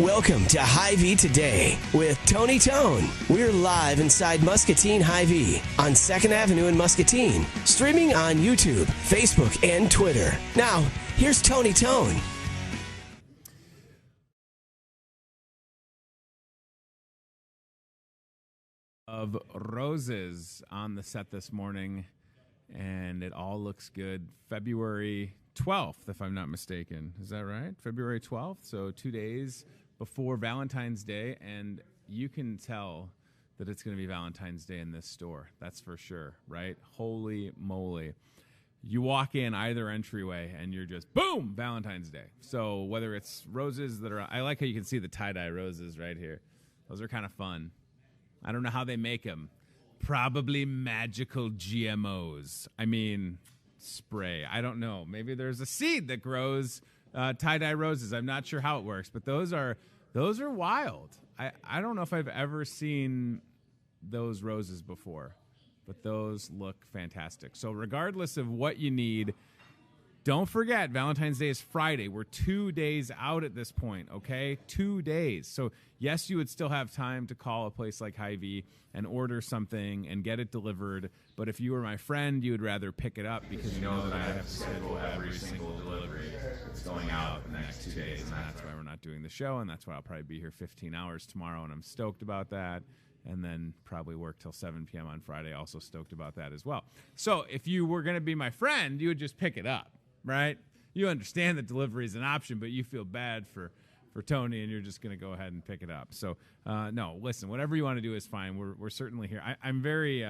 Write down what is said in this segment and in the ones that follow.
Welcome to Hy-Vee Today with Tony Tone. We're live inside Muscatine Hy-Vee on 2nd Avenue in Muscatine, streaming on YouTube, Facebook, and Twitter. Now, here's Tony Tone. Of roses on the set this morning, and it all looks good. February 12th, if I'm not mistaken. Is that right? February 12th, so 2 days before Valentine's Day, and you can tell that it's going to be Valentine's Day in this store. That's for sure, right? Holy moly. You walk in either entryway, and you're just, boom, Valentine's Day. So whether it's roses that are, I like how you can see the tie-dye roses right here. Those are kind of fun. I don't know how they make them. Probably magical GMOs. I mean, spray. I don't know. Maybe there's a seed that grows tie-dye roses. I'm not sure how it works, but those are wild. I don't know if I've ever seen those roses before, but those look fantastic. So regardless of what you need, don't forget, Valentine's Day is Friday. We're 2 days out at this point, okay? 2 days. So, yes, you would still have time to call a place like Hy-Vee and order something and get it delivered. But if you were my friend, you would rather pick it up because you know that I have to schedule every single delivery that's going out in the next 2 days. And that's why we're not doing the show, and that's why I'll probably be here 15 hours tomorrow, and I'm stoked about that. And then probably work till 7 p.m. on Friday, also stoked about that as well. So if you were going to be my friend, you would just pick it up. Right? You understand that delivery is an option, but you feel bad for Tony, and you're just going to go ahead and pick it up. So, no, listen, whatever you want to do is fine. We're certainly here. I'm very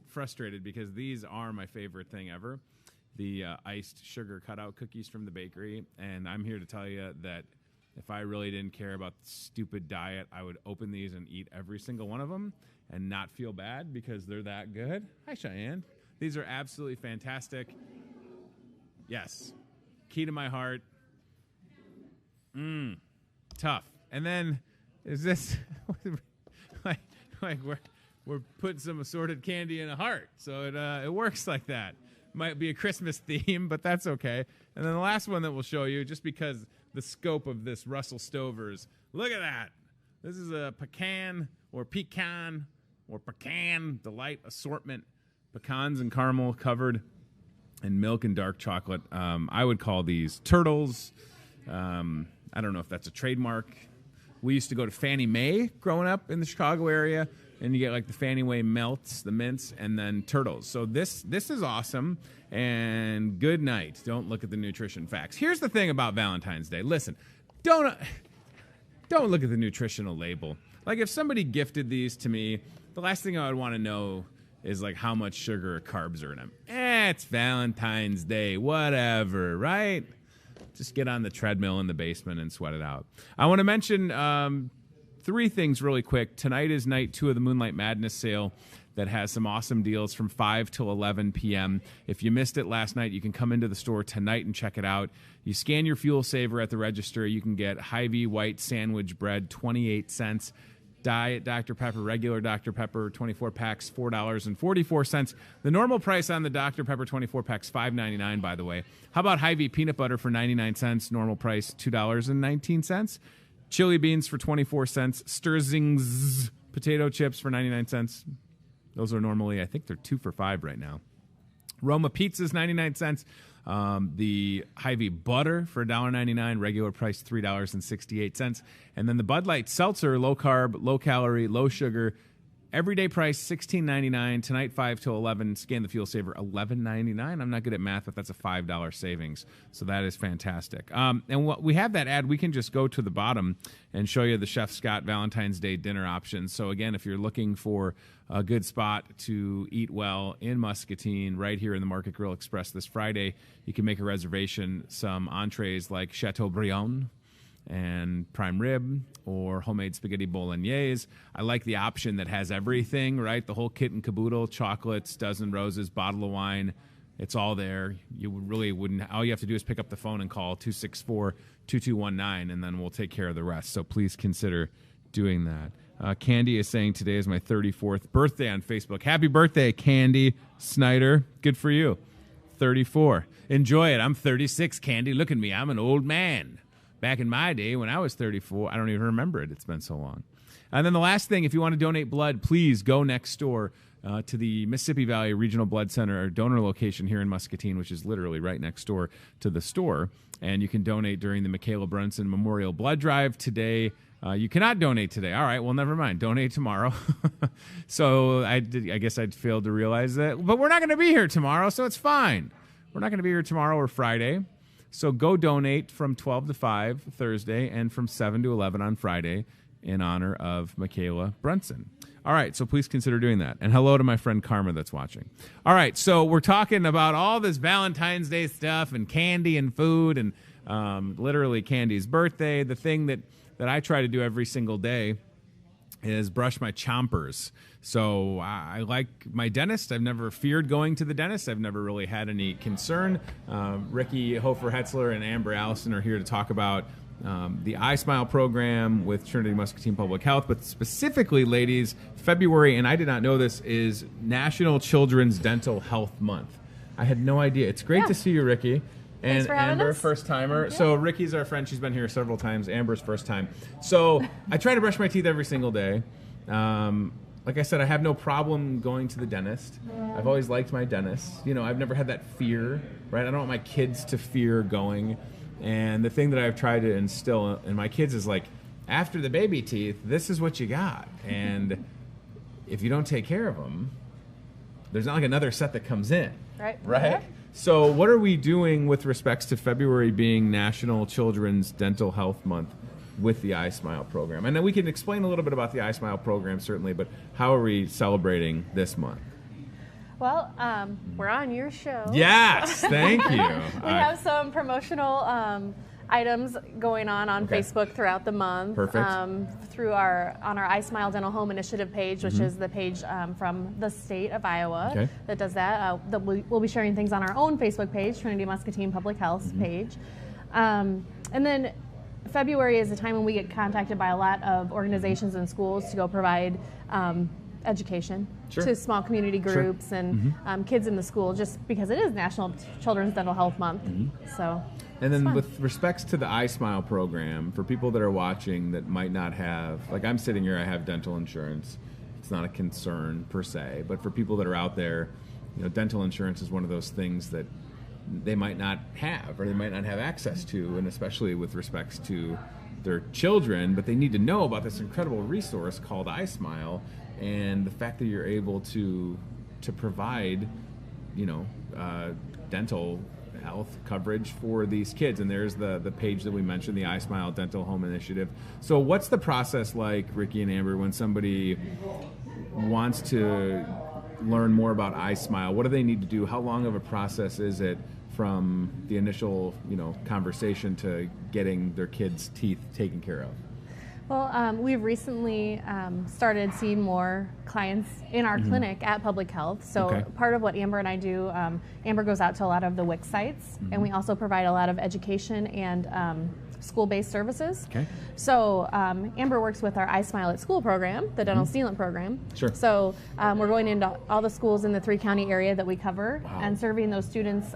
frustrated because these are my favorite thing ever, the iced sugar cutout cookies from the bakery. And I'm here to tell you that if I really didn't care about the stupid diet, I would open these and eat every single one of them and not feel bad because they're that good. Hi, Cheyenne. These are absolutely fantastic. Yes. Key to my heart. Tough. And then is this like we're putting some assorted candy in a heart. So it works like that. Might be a Christmas theme, but that's okay. And then the last one that we'll show you, just because the scope of this Russell Stover's, look at that. This is a pecan delight assortment. Pecans and caramel covered and milk and dark chocolate. I would call these turtles. I don't know if that's a trademark. We used to go to Fannie Mae growing up in the Chicago area, and you get like the Fannie Mae melts, the mints, and then turtles. So this is awesome, and good night. Don't look at the nutrition facts. Here's the thing about Valentine's Day. Listen, don't look at the nutritional label. Like if somebody gifted these to me, the last thing I would want to know is like how much sugar or carbs are in them. It's Valentine's Day, whatever, right? Just get on the treadmill in the basement and sweat it out. I want to mention three things really quick. Tonight is night 2 of the Moonlight Madness sale that has some awesome deals from 5 till 11 p.m. If you missed it last night, you can come into the store tonight and check it out. You scan your fuel saver at the register. You can get Hy-Vee white sandwich bread, 28 cents. Diet Dr. Pepper, regular Dr. Pepper, 24 packs, $4.44. The normal price on the Dr. Pepper 24 packs, $5.99, by the way. How about Hy-Vee peanut butter for 99 cents? Normal price, $2.19. Chili beans for 24 cents. Sturzing's potato chips for 99 cents. Those are normally, I think they're 2 for $5 right now. Roma pizzas, 99 cents. The Hy-Vee butter for $1.99, regular price $3.68. And then the Bud Light Seltzer, low carb, low calorie, low sugar, everyday price $16.99. Tonight 5 till 11. Scan the fuel saver, $11.99. I'm not good at math, but that's a $5 savings. So that is fantastic. And what we have that ad, we can just go to the bottom and show you the Chef Scott Valentine's Day dinner options. So again, if you're looking for a good spot to eat well in Muscatine, right here in the Market Grill Express this Friday, you can make a reservation. Some entrees like Chateaubriand and prime rib or homemade spaghetti bolognese. I like the option that has everything, right? The whole kit and caboodle, chocolates, dozen roses, bottle of wine. It's all there. You really wouldn't. All you have to do is pick up the phone and call 264-2219, and then we'll take care of the rest. So please consider doing that. Candy is saying today is my 34th birthday on Facebook. Happy birthday, Candy Snyder. Good for you. 34. Enjoy it. I'm 36, Candy. Look at me. I'm an old man. back in my day when I was 34, I don't even remember it. It's been so long. And then the last thing, if you want to donate blood, please go next door to the Mississippi Valley Regional Blood Center, or donor location here in Muscatine, which is literally right next door to the store. And you can donate during the Michaela Brunson Memorial Blood Drive today. You cannot donate today. All right, well, never mind. Donate tomorrow. So I guess I'd failed to realize that. But we're not going to be here tomorrow, so it's fine. We're not going to be here tomorrow or Friday. So go donate from 12 to 5 Thursday and from 7 to 11 on Friday in honor of Michaela Brunson. All right, so please consider doing that. And hello to my friend Karma that's watching. All right, so we're talking about all this Valentine's Day stuff and candy and food and literally Candy's birthday. The thing that I try to do every single day is brush my chompers. So I like my dentist. I've never feared going to the dentist. I've never really had any concern. Ricky Hofer-Hetzler and Amber Allison are here to talk about the iSmile program with Trinity Muscatine Public Health, but specifically, ladies, February, and I did not know this, is National Children's Dental Health Month. I had no idea. It's great to see you, Ricky. And Amber, first timer. So Ricky's our friend. She's been here several times. Amber's first time. So I try to brush my teeth every single day. Like I said, I have no problem going to the dentist. I've always liked my dentist. You know, I've never had that fear, right? I don't want my kids to fear going. And the thing that I've tried to instill in my kids is like, after the baby teeth, this is what you got. And if you don't take care of them, there's not like another set that comes in. Right? Yeah. So what are we doing with respects to February being National Children's Dental Health Month with the iSmile program? And then we can explain a little bit about the iSmile program, certainly, but how are we celebrating this month? Well, we're on your show. Yes, thank you. We have some promotional items going on Facebook throughout the month. Perfect. On our iSmile Dental Home Initiative page, which is the page from the state of Iowa that does that. We'll be sharing things on our own Facebook page, Trinity Muscatine Public Health page. And then February is a time when we get contacted by a lot of organizations and schools to go provide education to small community groups and kids in the school, just because it is National Children's Dental Health Month. So. And then with respects to the iSmile program, for people that are watching that might not have, like I'm sitting here, I have dental insurance. It's not a concern per se, but for people that are out there, you know, dental insurance is one of those things that they might not have or they might not have access to, and especially with respects to their children, but they need to know about this incredible resource called iSmile, and the fact that you're able to provide, you know, dental health coverage for these kids. And there's the page that we mentioned, the iSmile Dental Home Initiative. So what's the process like, Ricky and Amber, when somebody wants to learn more about iSmile? What do they need to do? How long of a process is it from the initial, you know, conversation to getting their kids' teeth taken care of? Well, we've recently started seeing more clients in our clinic at Public Health. So part of what Amber and I do, Amber goes out to a lot of the WIC sites, and we also provide a lot of education and school-based services. So Amber works with our iSmile at School program, the dental sealant program. So we're going into all the schools in the 3-county area that we cover and serving those students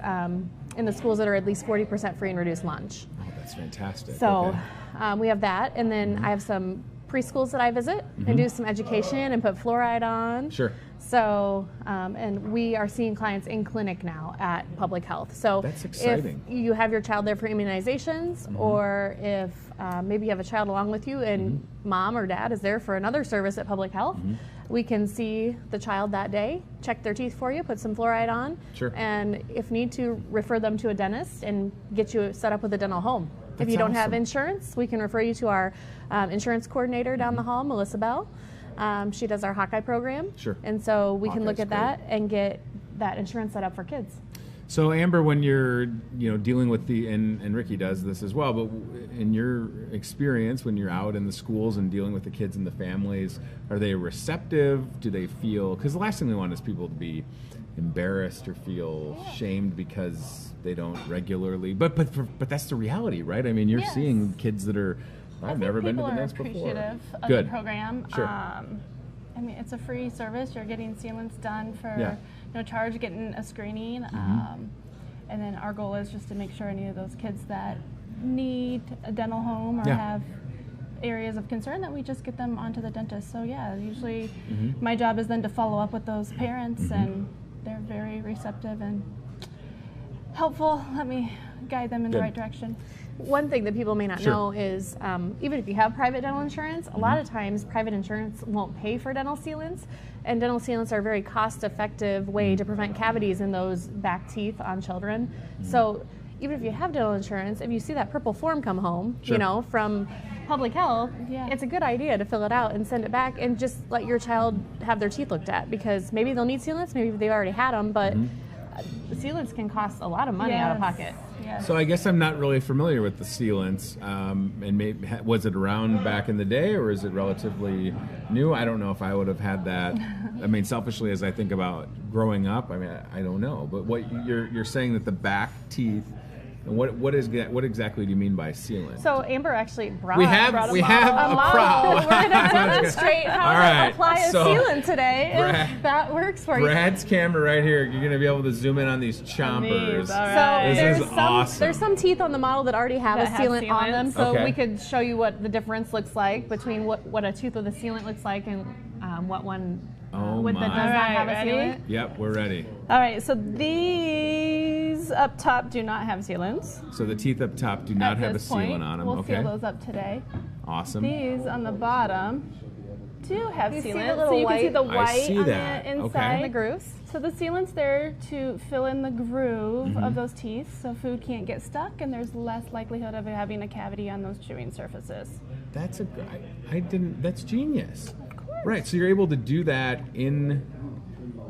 in the schools that are at least 40% free and reduced lunch. Oh, that's fantastic. So we have that, and then I have some preschools that I visit and do some education and put fluoride on. So, and we are seeing clients in clinic now at Public Health. So that's exciting. If you have your child there for immunizations, or if maybe you have a child along with you and mom or dad is there for another service at Public Health, we can see the child that day, check their teeth for you, put some fluoride on, and if need to, refer them to a dentist and get you set up with a dental home. If you don't have insurance, we can refer you to our insurance coordinator down the hall, Melissa Bell. She does our Hawkeye program. And so we can look at that and get that insurance set up for kids. So Amber, when you're dealing with and Ricky does this as well, but in your experience, when you're out in the schools and dealing with the kids and the families, are they receptive? Do they feel, because the last thing we want is people to be embarrassed or feel shamed because they don't regularly, but that's the reality, right? I mean, you're seeing kids that are, I've never been to the dentist before. People are appreciative of the program. I mean, it's a free service. You're getting sealants done for no charge, getting a screening. And then our goal is just to make sure any of those kids that need a dental home or Yeah. have areas of concern, that we just get them onto the dentist. So yeah, usually my job is then to follow up with those parents, and they're very receptive and helpful. Let me guide them in the Good. right direction. One thing that people may not Sure. know is even if you have private dental insurance, a lot of times private insurance won't pay for dental sealants. And dental sealants are a very cost-effective way to prevent cavities in those back teeth on children. So even if you have dental insurance, if you see that purple form come home, Sure. you know, from public health, Yeah. it's a good idea to fill it out and send it back and just let your child have their teeth looked at, because maybe they'll need sealants, maybe they already had them, but the sealants can cost a lot of money out of Yes. pocket. Yes. So I guess I'm not really familiar with the sealants. And maybe, was it around back in the day, or is it relatively new? I don't know if I would have had that. I mean, selfishly, as I think about growing up, I mean, I don't know. But what you're saying that the back teeth, and what exactly do you mean by sealant? So Amber actually brought we have a a model. prop. We're going to demonstrate how All right, to apply a so sealant today, Brad- if that works for you. Brad's camera right here. You're gonna be able to zoom in on these chompers. All right. This there's is some awesome. there's some teeth on the model that already have That a have sealant on them, sealants. so Okay. we could show you what the difference looks like between what a tooth with a sealant looks like and what one Oh with that my. does not All right, have a ready? sealant. Yep, we're ready. All right, so these up top do not have sealants. So the teeth up top do not At have a this point. sealant on them. We'll Okay, seal those up today. awesome. These on the bottom do have You see the sealants, little so you can see white- the I white see on that. the Okay. inside. And the grooves. So the sealant's there to fill in the groove Mm-hmm. of those teeth, so food can't get stuck, and there's less likelihood of it having a cavity on those chewing surfaces. That's I didn't. That's genius. Right. So you're able to do that in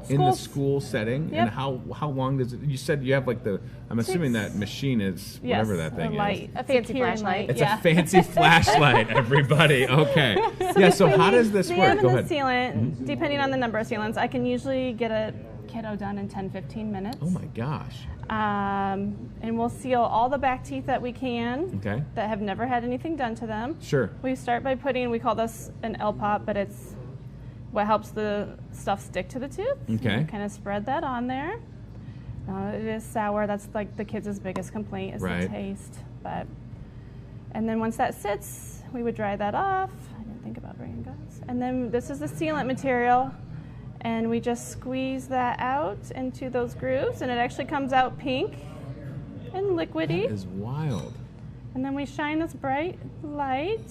the Schools. school setting. Yep. And how long does it? You said you have like the. I'm assuming that machine is whatever that thing a light, is. A fancy hearing flashlight. It's yeah. a fancy flashlight, everybody. Okay. Yeah. So how does this the work? Go and the ahead. Mm-hmm. sealant, depending on the number of sealants, I can usually get a kiddo done in 10-15 minutes. Oh my gosh. And we'll seal all the back teeth that we can Okay. that have never had anything done to them. Sure. We start by putting, we call this an L-pop, but it's what helps the stuff stick to the tooth. Okay. Kind of spread that on there. It is sour. That's like the kids' biggest complaint is Right. the taste. And then once that sits, we would dry that off. I didn't think about bringing guns. And then this is the sealant material. And we just squeeze that out into those grooves, and it actually comes out pink and liquidy. That is wild. And then we shine this bright light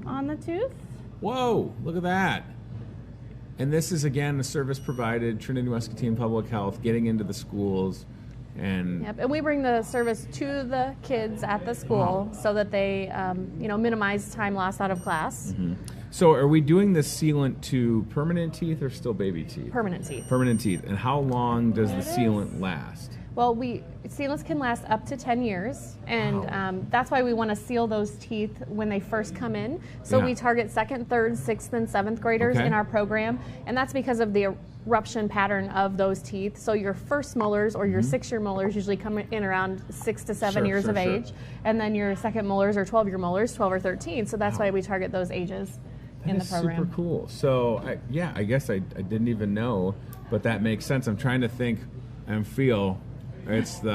on the tooth. Whoa, look at that. And this is, again, a service provided, Trinity Muscatine Public Health, getting into the schools. And Yep, and we bring the service to the kids at the school so that they, minimize time lost out of class. so are we doing the sealant to permanent teeth or still baby teeth? Permanent teeth. Permanent teeth. And how long does the sealant last? Well, sealants can last up to 10 years, and that's why we want to seal those teeth when they first come in. So Yeah. we target 2nd, 3rd, 6th, and 7th graders Okay. in our program, and that's because of the eruption pattern of those teeth. So your first molars or your 6-year molars usually come in around 6 to 7 Sure, years sure, of sure. age, and then your second molars or 12-year molars, 12 or 13. So that's why we target those ages in the That is program. super cool. So, I guess I didn't even know, but that makes sense. I'm trying to think and feel. It's the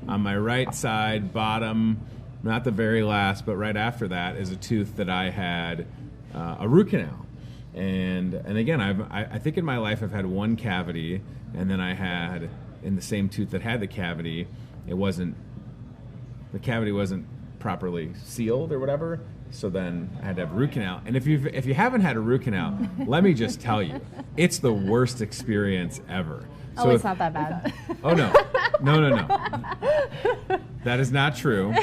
on my right side, bottom, not the very last, but right after that is a tooth that I had a root canal. And again, I think in my life I've had one cavity, and then I had in the same tooth that had the cavity, the cavity wasn't properly sealed or whatever. So then I had to have a root canal. And if you haven't had a root canal, let me just tell you, it's the worst experience ever. Oh, it's not that bad. Oh, no. No. That is not true.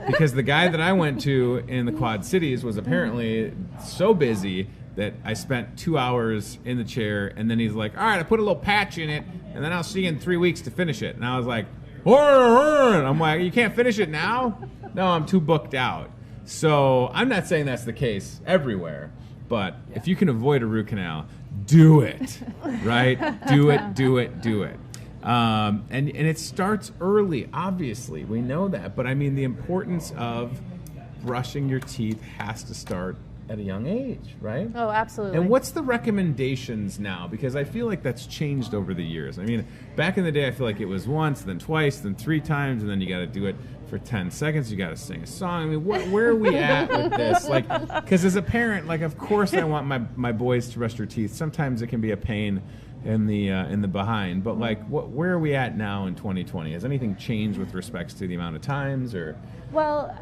Because the guy that I went to in the Quad Cities was apparently so busy that I spent 2 hours in the chair, and then he's like, all right, I put a little patch in it, and then I'll see you in 3 weeks to finish it. And I was like, and I'm like, you can't finish it now? No, I'm too booked out. So I'm not saying that's the case everywhere, but if you can avoid a root canal, do it, right? Do it. And it starts early, obviously. We know that. But I mean, the importance of brushing your teeth has to start at a young age, right? Oh, absolutely. And what's the recommendations now? Because I feel like that's changed over the years. I mean, back in the day, I feel like it was once, then twice, then 3 times, and then you got to do it for 10 seconds. You got to sing a song. I mean, where are we at with this? Like, because as a parent, like, of course I want my boys to brush their teeth. Sometimes it can be a pain in the behind, but like, where are we at now in 2020? Has anything changed with respects to the amount of times, or? Well,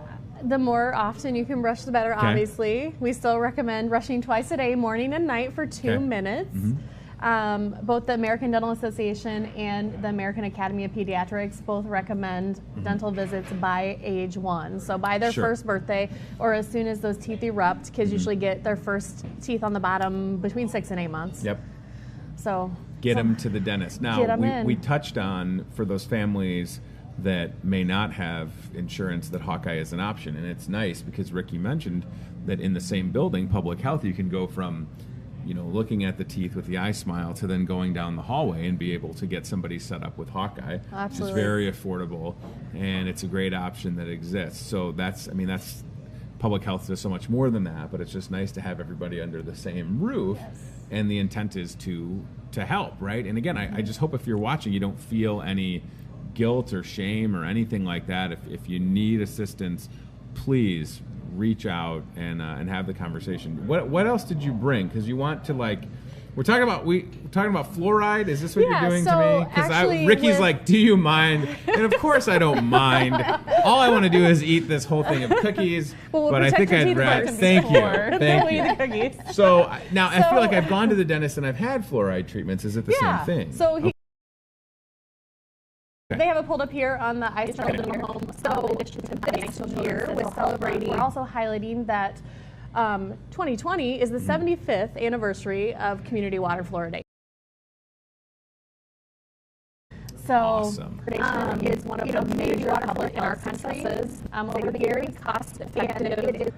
the more often you can brush, the better, Okay. Obviously. We still recommend brushing twice a day, morning and night, for 2 Okay. minutes. Both the American Dental Association and the American Academy of Pediatrics both recommend dental visits by age 1. So by their Sure. first birthday, or as soon as those teeth erupt. Kids usually get their first teeth on the bottom between 6 and 8 months. Yep. So Get so- them to the dentist. Now, Get 'em in. we touched on, for those families that may not have insurance, that Hawkeye is an option. And it's nice because Ricky mentioned that in the same building, public health, you can go from, looking at the teeth with the eye smile to then going down the hallway and be able to get somebody set up with Hawkeye, Absolutely. which is very affordable, and it's a great option that exists. So that's public health does so much more than that, but it's just nice to have everybody under the same roof. Yes. And the intent is to help, right? And again, I just hope if you're watching, you don't feel any guilt or shame or anything like that. If you need assistance, please reach out and have the conversation. What else did you bring? Because you want to, like, we're talking about fluoride. Is this what Yeah, you're doing so to me? Because actually Ricky's with- like, do you mind? And of course I don't mind. All I want to do is eat this whole thing of cookies. Well, we'll but I protect think your I'd teeth rather. first Thank you. before Thank we you. eat the cookies. So now I feel So- like I've gone to the dentist and I've had fluoride treatments. Is it the Yeah. same thing? So Okay. they have it pulled up here on the ice dental home. So this year we're celebrating. We're also highlighting that 2020 is the 75th anniversary of community water fluoridation. So Awesome. is one of the major public in our country. Over the very cost-effective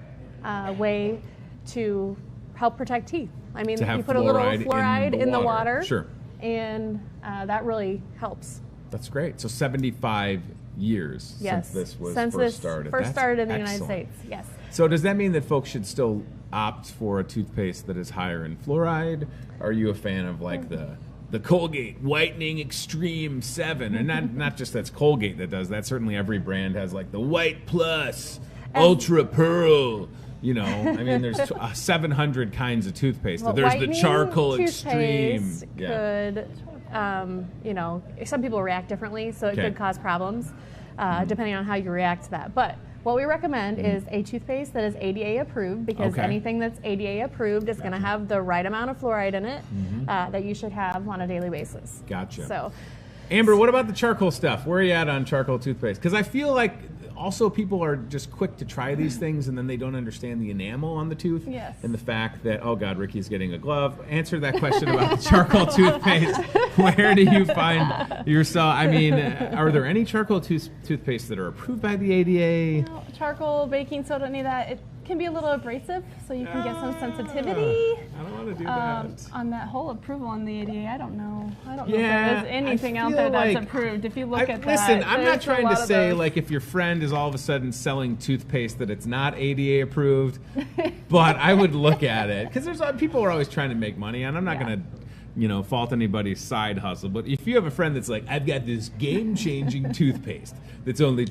way to help protect teeth. I mean, To have you put a little fluoride fluoride in the water. Sure. And that really helps. That's great. So 75 years Yes. since this was Since first this started. first That's started in the excellent. United States. Yes. So does that mean that folks should still opt for a toothpaste that is higher in fluoride? Are you a fan of like the Colgate Whitening Extreme 7? And not just that's Colgate that does that. Certainly every brand has like the White Plus, Ultra Pearl. I mean, there's 700 kinds of toothpaste. Well, There's the whitening Charcoal Extreme. toothpaste could, some people react differently, so it Okay. could cause problems depending on how you react to that. But what we recommend is a toothpaste that is ADA approved, because Okay. anything that's ADA approved is going to have the right amount of fluoride in it that you should have on a daily basis. Gotcha. So, Amber, what about the charcoal stuff? Where are you at on charcoal toothpaste? Because I feel like also people are just quick to try these things and then they don't understand the enamel on the tooth. Yes. And the fact that, oh God, Ricky's getting a glove. Answer that question about the charcoal toothpaste. Where do you find yourself? I mean, are there any charcoal toothpaste that are approved by the ADA? No, charcoal, baking soda, any of that. It can be a little abrasive, so you can get some sensitivity. I don't want to do that. On that whole approval on the ADA, I don't know. I don't know Yeah, if there is anything I out feel there that's like- approved. If you look at that, Listen, I'm not there's a trying to lot of say those. like if your friend is all of a sudden selling toothpaste that it's not ADA approved, but I would look at it because people are always trying to make money, and I'm not going to, fault anybody's side hustle. But if you have a friend that's like, I've got this game-changing toothpaste that's only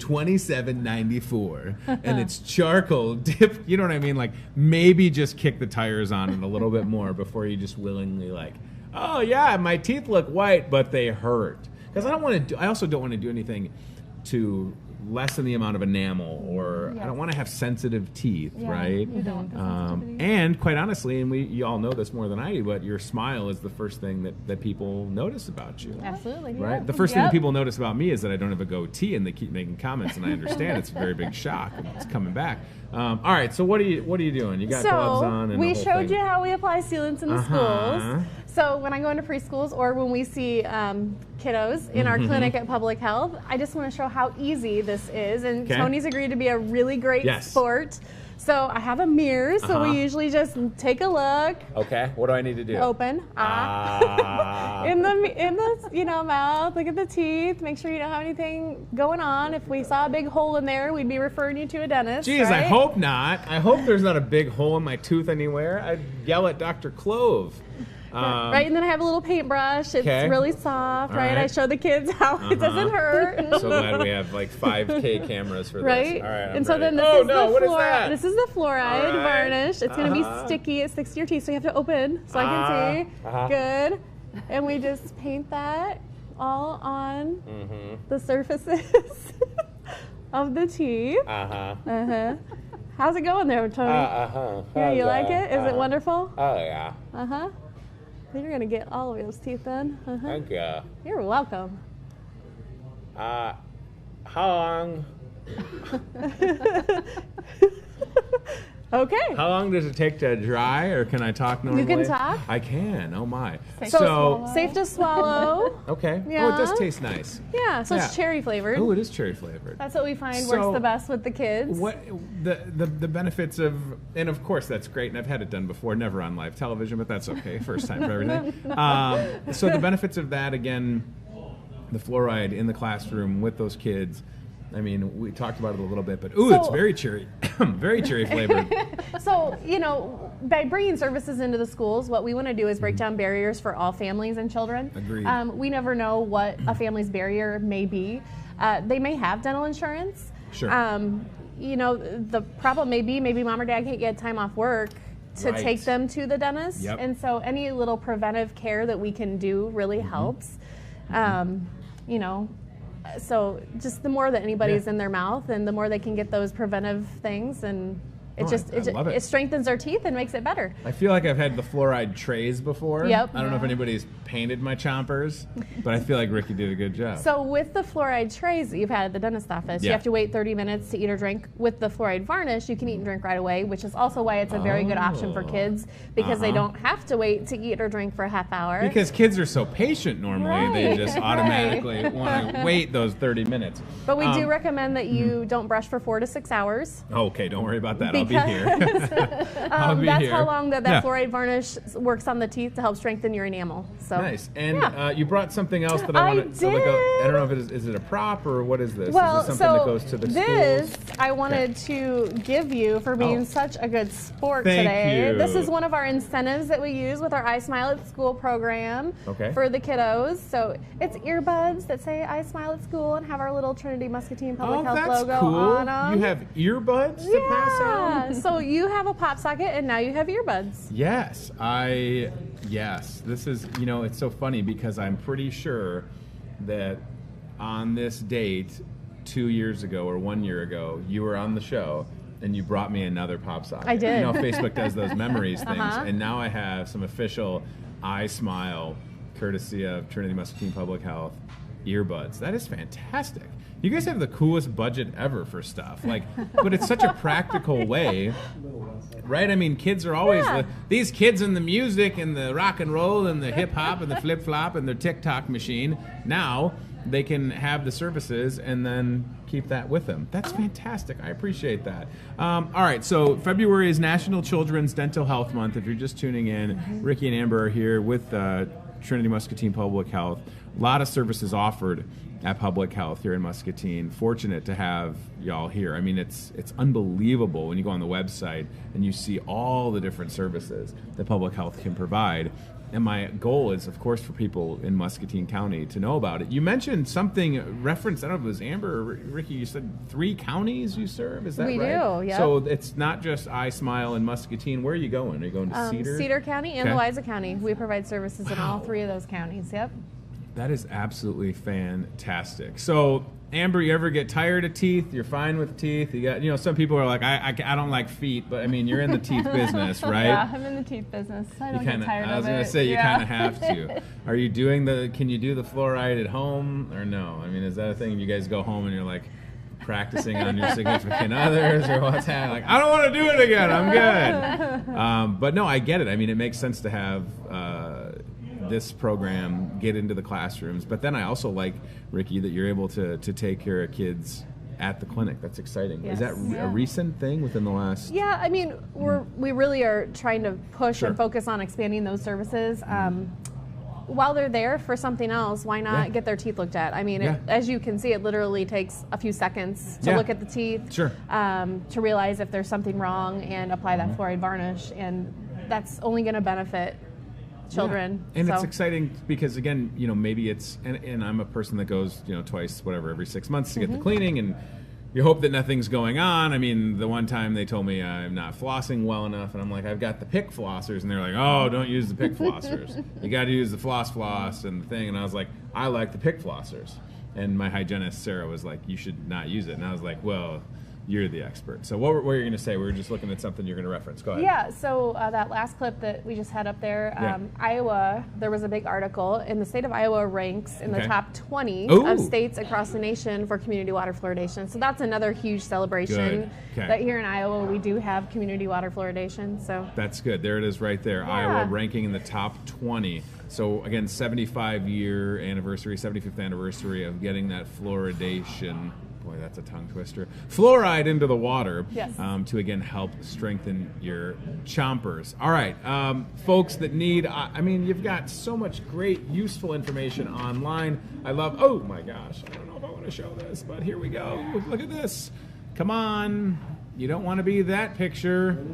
$27.94 and it's charcoal dip, you know what I mean? Like maybe just kick the tires on it a little bit more before you just willingly like, oh yeah, my teeth look white, but they hurt. Because I also don't want to do anything to lessen the amount of enamel, or I don't want to have sensitive teeth, Yeah, right? you don't. The sensitivity. And quite honestly, and you all know this more than I do, but your smile is the first thing that people notice about you. absolutely. Right? The first thing that Yep. people notice about me is that I don't have a goatee, and they keep making comments, and I understand it's a very big shock. It's coming back. All right, so what are you doing? You got gloves on, and we the whole showed thing. you how we apply sealants in the schools. So when I go into preschools or when we see kiddos in our clinic at Public Health, I just want to show how easy this is. And Okay. Tony's agreed to be a really great Yes. sport So I have a mirror, so we usually just take a look. Okay, what do I need to do? Open. In the mouth, look at the teeth, make sure you don't have anything going on. If we saw a big hole in there, we'd be referring you to a dentist. Geez, right? I hope not. I hope there's not a big hole in my tooth anywhere. I'd yell at Dr. Clove. Right, and then I have a little paintbrush. It's really soft, right? I show the kids how it doesn't hurt. So glad we have like 5K cameras for right? this. All right, I'm and so ready. then this is the fluoride varnish. It's going to be sticky. It sticks to your teeth, so you have to open so I can see. Good. And we just paint that all on the surfaces of the teeth. How's it going there, Tony? Yeah, you like it? Is it wonderful? Oh, yeah. You're going to get all of those teeth then. Thank you. You're welcome. How long? Okay. How long does it take to dry, or can I talk normally? You can talk. I can. Oh my. Safe to swallow. Okay. Yeah. Oh, it does taste nice. Yeah. So it's cherry flavored. Oh, it is cherry flavored. That's what we find works the best with the kids. What the benefits of, and of course that's great, and I've had it done before, never on live television, but that's okay. First time for everything. So the benefits of that, again, the fluoride in the classroom with those kids. I mean, we talked about it a little bit, but it's very cherry, very cherry flavored. So, by bringing services into the schools, what we want to do is break down barriers for all families and children. Agreed. We never know what a family's barrier may be. They may have dental insurance. Sure. The problem may be maybe mom or dad can't get time off work to take them to the dentist. Yep. And so any little preventive care that we can do really helps. So just the more that anybody's in their mouth, and the more they can get those preventive things, and it strengthens their teeth and makes it better. I feel like I've had the fluoride trays before. Yep. I don't know if anybody's painted my chompers, but I feel like Ricky did a good job. So with the fluoride trays that you've had at the dentist office, you have to wait 30 minutes to eat or drink. With the fluoride varnish, you can eat and drink right away, which is also why it's a very good option for kids, because they don't have to wait to eat or drink for a half hour. Because kids are so patient normally, they just automatically want to wait those 30 minutes. But we do recommend that you don't brush for 4 to 6 hours. Okay, don't worry about that. I'll be here. That's how long that fluoride varnish works on the teeth to help strengthen your enamel. So nice. And you brought something else that I want to look up. I don't know if is it a prop or what is this? Well, is this something that goes to the schools? I wanted to give you for being such a good sport Thank today. you. This is one of our incentives that we use with our I Smile at School program for the kiddos. So it's earbuds that say I Smile at School and have our little Trinity Muscatine Public Health logo on them. You have earbuds to pass out? So you have a pop socket and now you have earbuds. Yes, this is, it's so funny because I'm pretty sure that on this date 2 years ago or 1 year ago, you were on the show and you brought me another pop socket. I did. Facebook does those memories things, and now I have some official I Smile, courtesy of Trinity Muscatine Public Health, earbuds. That is fantastic. You guys have the coolest budget ever for stuff. But it's such a practical way, right? I mean, kids are always these kids in the music and the rock and roll and the hip hop and the flip flop and their TikTok machine. Now they can have the services and then keep that with them. That's fantastic. I appreciate that. All right, so February is National Children's Dental Health Month. If you're just tuning in, Ricky and Amber are here with Trinity Muscatine Public Health. A lot of services offered at Public Health here in Muscatine. Fortunate to have y'all here. I mean, it's unbelievable when you go on the website and you see all the different services that Public Health can provide. And my goal is, of course, for people in Muscatine County to know about it. You mentioned something referenced, I don't know if it was Amber or Ricky, you said 3 counties you serve, is that right? We do, yeah. So it's not just I Smile in Muscatine. Where are you going? Are you going to Cedar? Cedar County and Louisa County. We provide services in all 3 of those counties, yep. That is absolutely fantastic. So, Amber, you ever get tired of teeth? You're fine with teeth? You got, some people are like, I don't like feet, but I mean, you're in the teeth business, right? Yeah, I'm in the teeth business. I don't get tired of it. I was going to say, you kind of have to. Are you can you do the fluoride at home or no? I mean, is that a thing? You guys go home and you're like practicing on your significant others or what's happening? Like, I don't want to do it again. I'm good. But no, I get it. I mean, it makes sense to have this program get into the classrooms, but then I also like, Ricky, that you're able to take care of kids at the clinic. That's exciting. Yes. Is that a recent thing within the last? Yeah, I mean, we really are trying to push Sure. and focus on expanding those services. While they're there for something else, why not get their teeth looked at? I mean, as you can see, it literally takes a few seconds to look at the teeth, Sure. To realize if there's something wrong and apply that fluoride varnish, and that's only going to benefit children. Yeah. And so. it's exciting because, again, you know, maybe it's, and I'm a person that goes, you know, twice, whatever, every 6 months to get the cleaning, and you hope that nothing's going on. I mean, the one time they told me I'm not flossing well enough, and I'm like, I've got the pick flossers, and they're like, oh, don't use the pick flossers. You got to use the floss and the thing. And I was like, I like the pick flossers. And my hygienist, Sarah, was like, you should not use it. And I was like, well, you're the expert. So what were you going to say? We were just looking at something you're going to reference. Go ahead. Yeah, so that last clip that we just had up there, Iowa, there was a big article, and the state of Iowa ranks in the top 20 of states across the nation for community water fluoridation. So that's another huge celebration that here in Iowa we do have community water fluoridation. So that's good. There it is right there. Iowa ranking in the top 20. So again, 75-year anniversary, 75th anniversary of getting that fluoridation. Boy, that's a tongue twister. Fluoride into the water to, again, help strengthen your chompers. All right, folks that need, I mean, you've got so much great, useful information online. I love, oh my gosh, I don't know if I want to show this, but here we go. Look at this. Come on. You don't want to be that picture.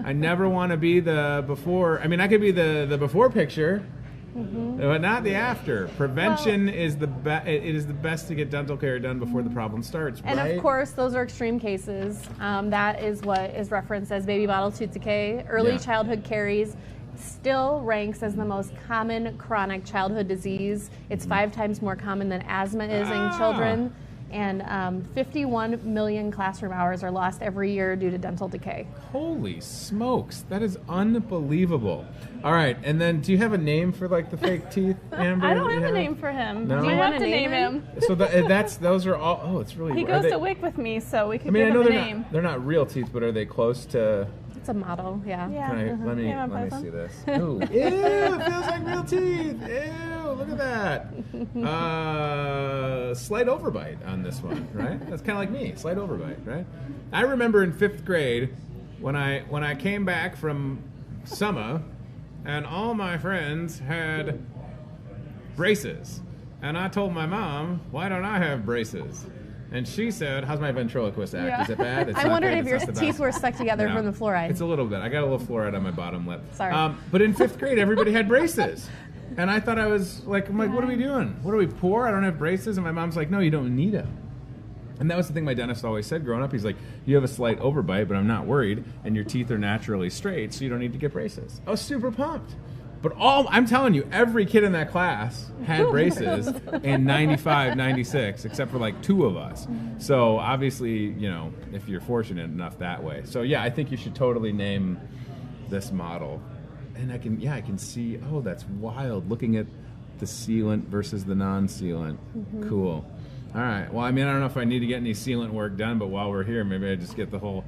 I never want to be the before. I mean, I could be the before picture. But not the after. Prevention is the best. It is the best to get dental care done before the problem starts. And right? of course, those are extreme cases. That is what is referenced as baby bottle tooth decay. Early childhood caries still ranks as the most common chronic childhood disease. It's 5 times more common than asthma is in children. And 51 million classroom hours are lost every year due to dental decay. Holy smokes, that is unbelievable. All right, and then do you have a name for like the fake teeth, Amber? I don't have a name for him. No? Do you want to name him? So those are all. Oh, it's really. He goes to WIC with me, so we could I give know him a name. they're not real teeth, but are they close to? It's a model, yeah. Let me see this. Ooh, ew, it feels like real teeth. Ew, look at that. Slight overbite on this one, right? That's kind of like me, slight overbite, right? I remember in 5th grade when I came back from summer, and all my friends had braces, and I told my mom, "Why don't I have braces?" And she said, how's my ventriloquist act? Is it bad? It's I not wondered good. if your teeth were stuck together No. from the fluoride. It's a little bit. I got a little fluoride on my bottom lip. Sorry. But in 5th grade, everybody had braces. And I thought I was like, what are we doing? What are we, poor? I don't have braces? And my mom's like, no, you don't need them. And that was the thing my dentist always said growing up. He's like, you have a slight overbite, but I'm not worried. And your teeth are naturally straight, so you don't need to get braces. I was super pumped. But I'm telling you, every kid in that class had braces in 95, 96, except for like 2 of us. So obviously, you know, if you're fortunate enough that way. So yeah, I think you should totally name this model. And I can see, oh, that's wild, looking at the sealant versus the non-sealant. Cool. All right, well, I mean, I don't know if I need to get any sealant work done, but while we're here, maybe I just get the whole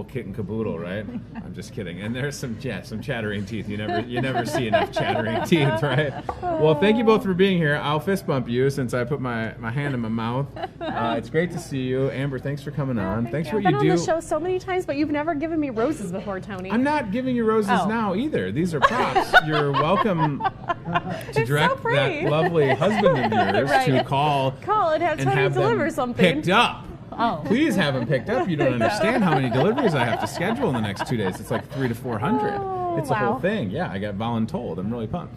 kit and caboodle, right? I'm just kidding. And there's some chattering teeth. You never see enough chattering teeth, right? Well, thank you both for being here. I'll fist bump you since I put my hand in my mouth. It's great to see you. Amber, thanks for coming on. Thanks for what you do. I've been on the show so many times, but you've never given me roses before, Tony. I'm not giving you roses now either. These are props. You're welcome to direct that lovely husband of yours to call and have Tony deliver something. Picked up. Oh. Please have them picked up. You don't understand how many deliveries I have to schedule in the next 2 days. It's like 300 to 400. It's a whole thing. Yeah, I got voluntold. I'm really pumped.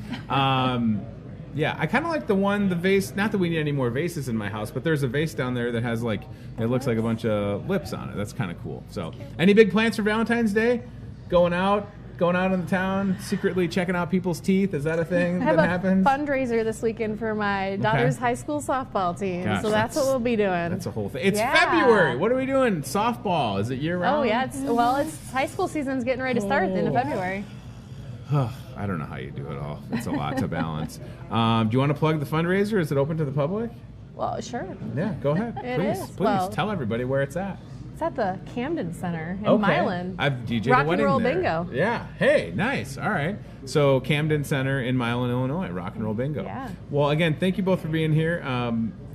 Yeah, I kind of like the vase. Not that we need any more vases in my house, but there's a vase down there that has it looks like a bunch of lips on it. That's kind of cool. So, any big plans for Valentine's Day? Going out in the town, secretly checking out people's teeth? Is that a thing that happens? I have a fundraiser this weekend for my daughter's high school softball team. Gosh, so that's what we'll be doing. That's a whole thing. It's February. What are we doing? Softball. Is it year-round? Oh, yeah. It's high school season's getting ready to start at the end of February. I don't know how you do it all. It's a lot to balance. Do you want to plug the fundraiser? Is it open to the public? Well, sure. Yeah, go ahead. Please tell everybody where it's at. It's at the Camden Center in Milan. I've DJ'd Rock a wedding and roll there. bingo. Yeah. Hey, nice. All right. So Camden Center in Milan, Illinois. Rock and roll bingo. Yeah. Well, again, thank you both for being here.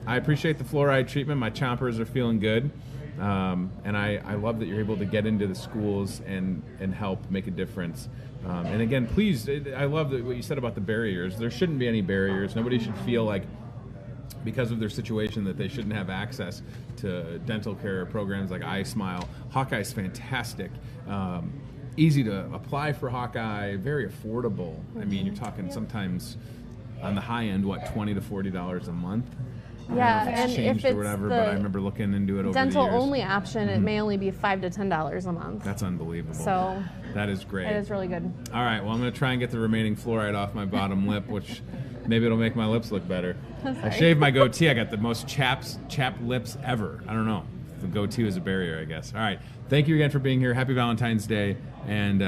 I appreciate the fluoride treatment. My chompers are feeling good. And I love that you're able to get into the schools and help make a difference. And again, please, I love what you said about the barriers. There shouldn't be any barriers. Nobody should feel like, because of their situation, that they shouldn't have access to dental care programs like iSmile. Hawkeye's fantastic. Easy to apply for Hawkeye, very affordable. I mean, you're talking sometimes on the high end, what, $20 to $40 a month? Yeah, and if it's or whatever, but I remember looking into it over the years. Dental only option, it may only be $5 to $10 a month. That's unbelievable. So that is great. It is really good. All right, well, I'm going to try and get the remaining fluoride off my bottom lip, which maybe it'll make my lips look better. I shaved my goatee. I got the most chapped lips ever. I don't know. The goatee was a barrier, I guess. All right, thank you again for being here. Happy Valentine's Day, and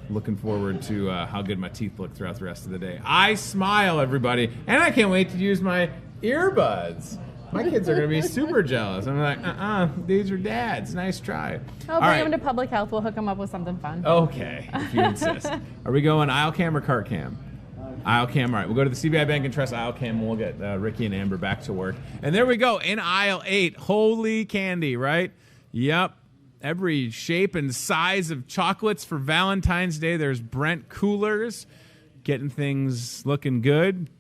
looking forward to how good my teeth look throughout the rest of the day. I smile, everybody, and I can't wait to use my earbuds. My kids are going to be super jealous. I'm like, these are Dad's. Nice try. I'll bring them to Public Health. We'll hook them up with something fun. Okay, if you insist. Are we going aisle cam or cart cam? Aisle cam, all right. We'll go to the CBI Bank and Trust aisle cam, and we'll get Ricky and Amber back to work. And there we go, in aisle 8. Holy candy, right? Yep. Every shape and size of chocolates for Valentine's Day. There's Brent Coolers, getting things looking good.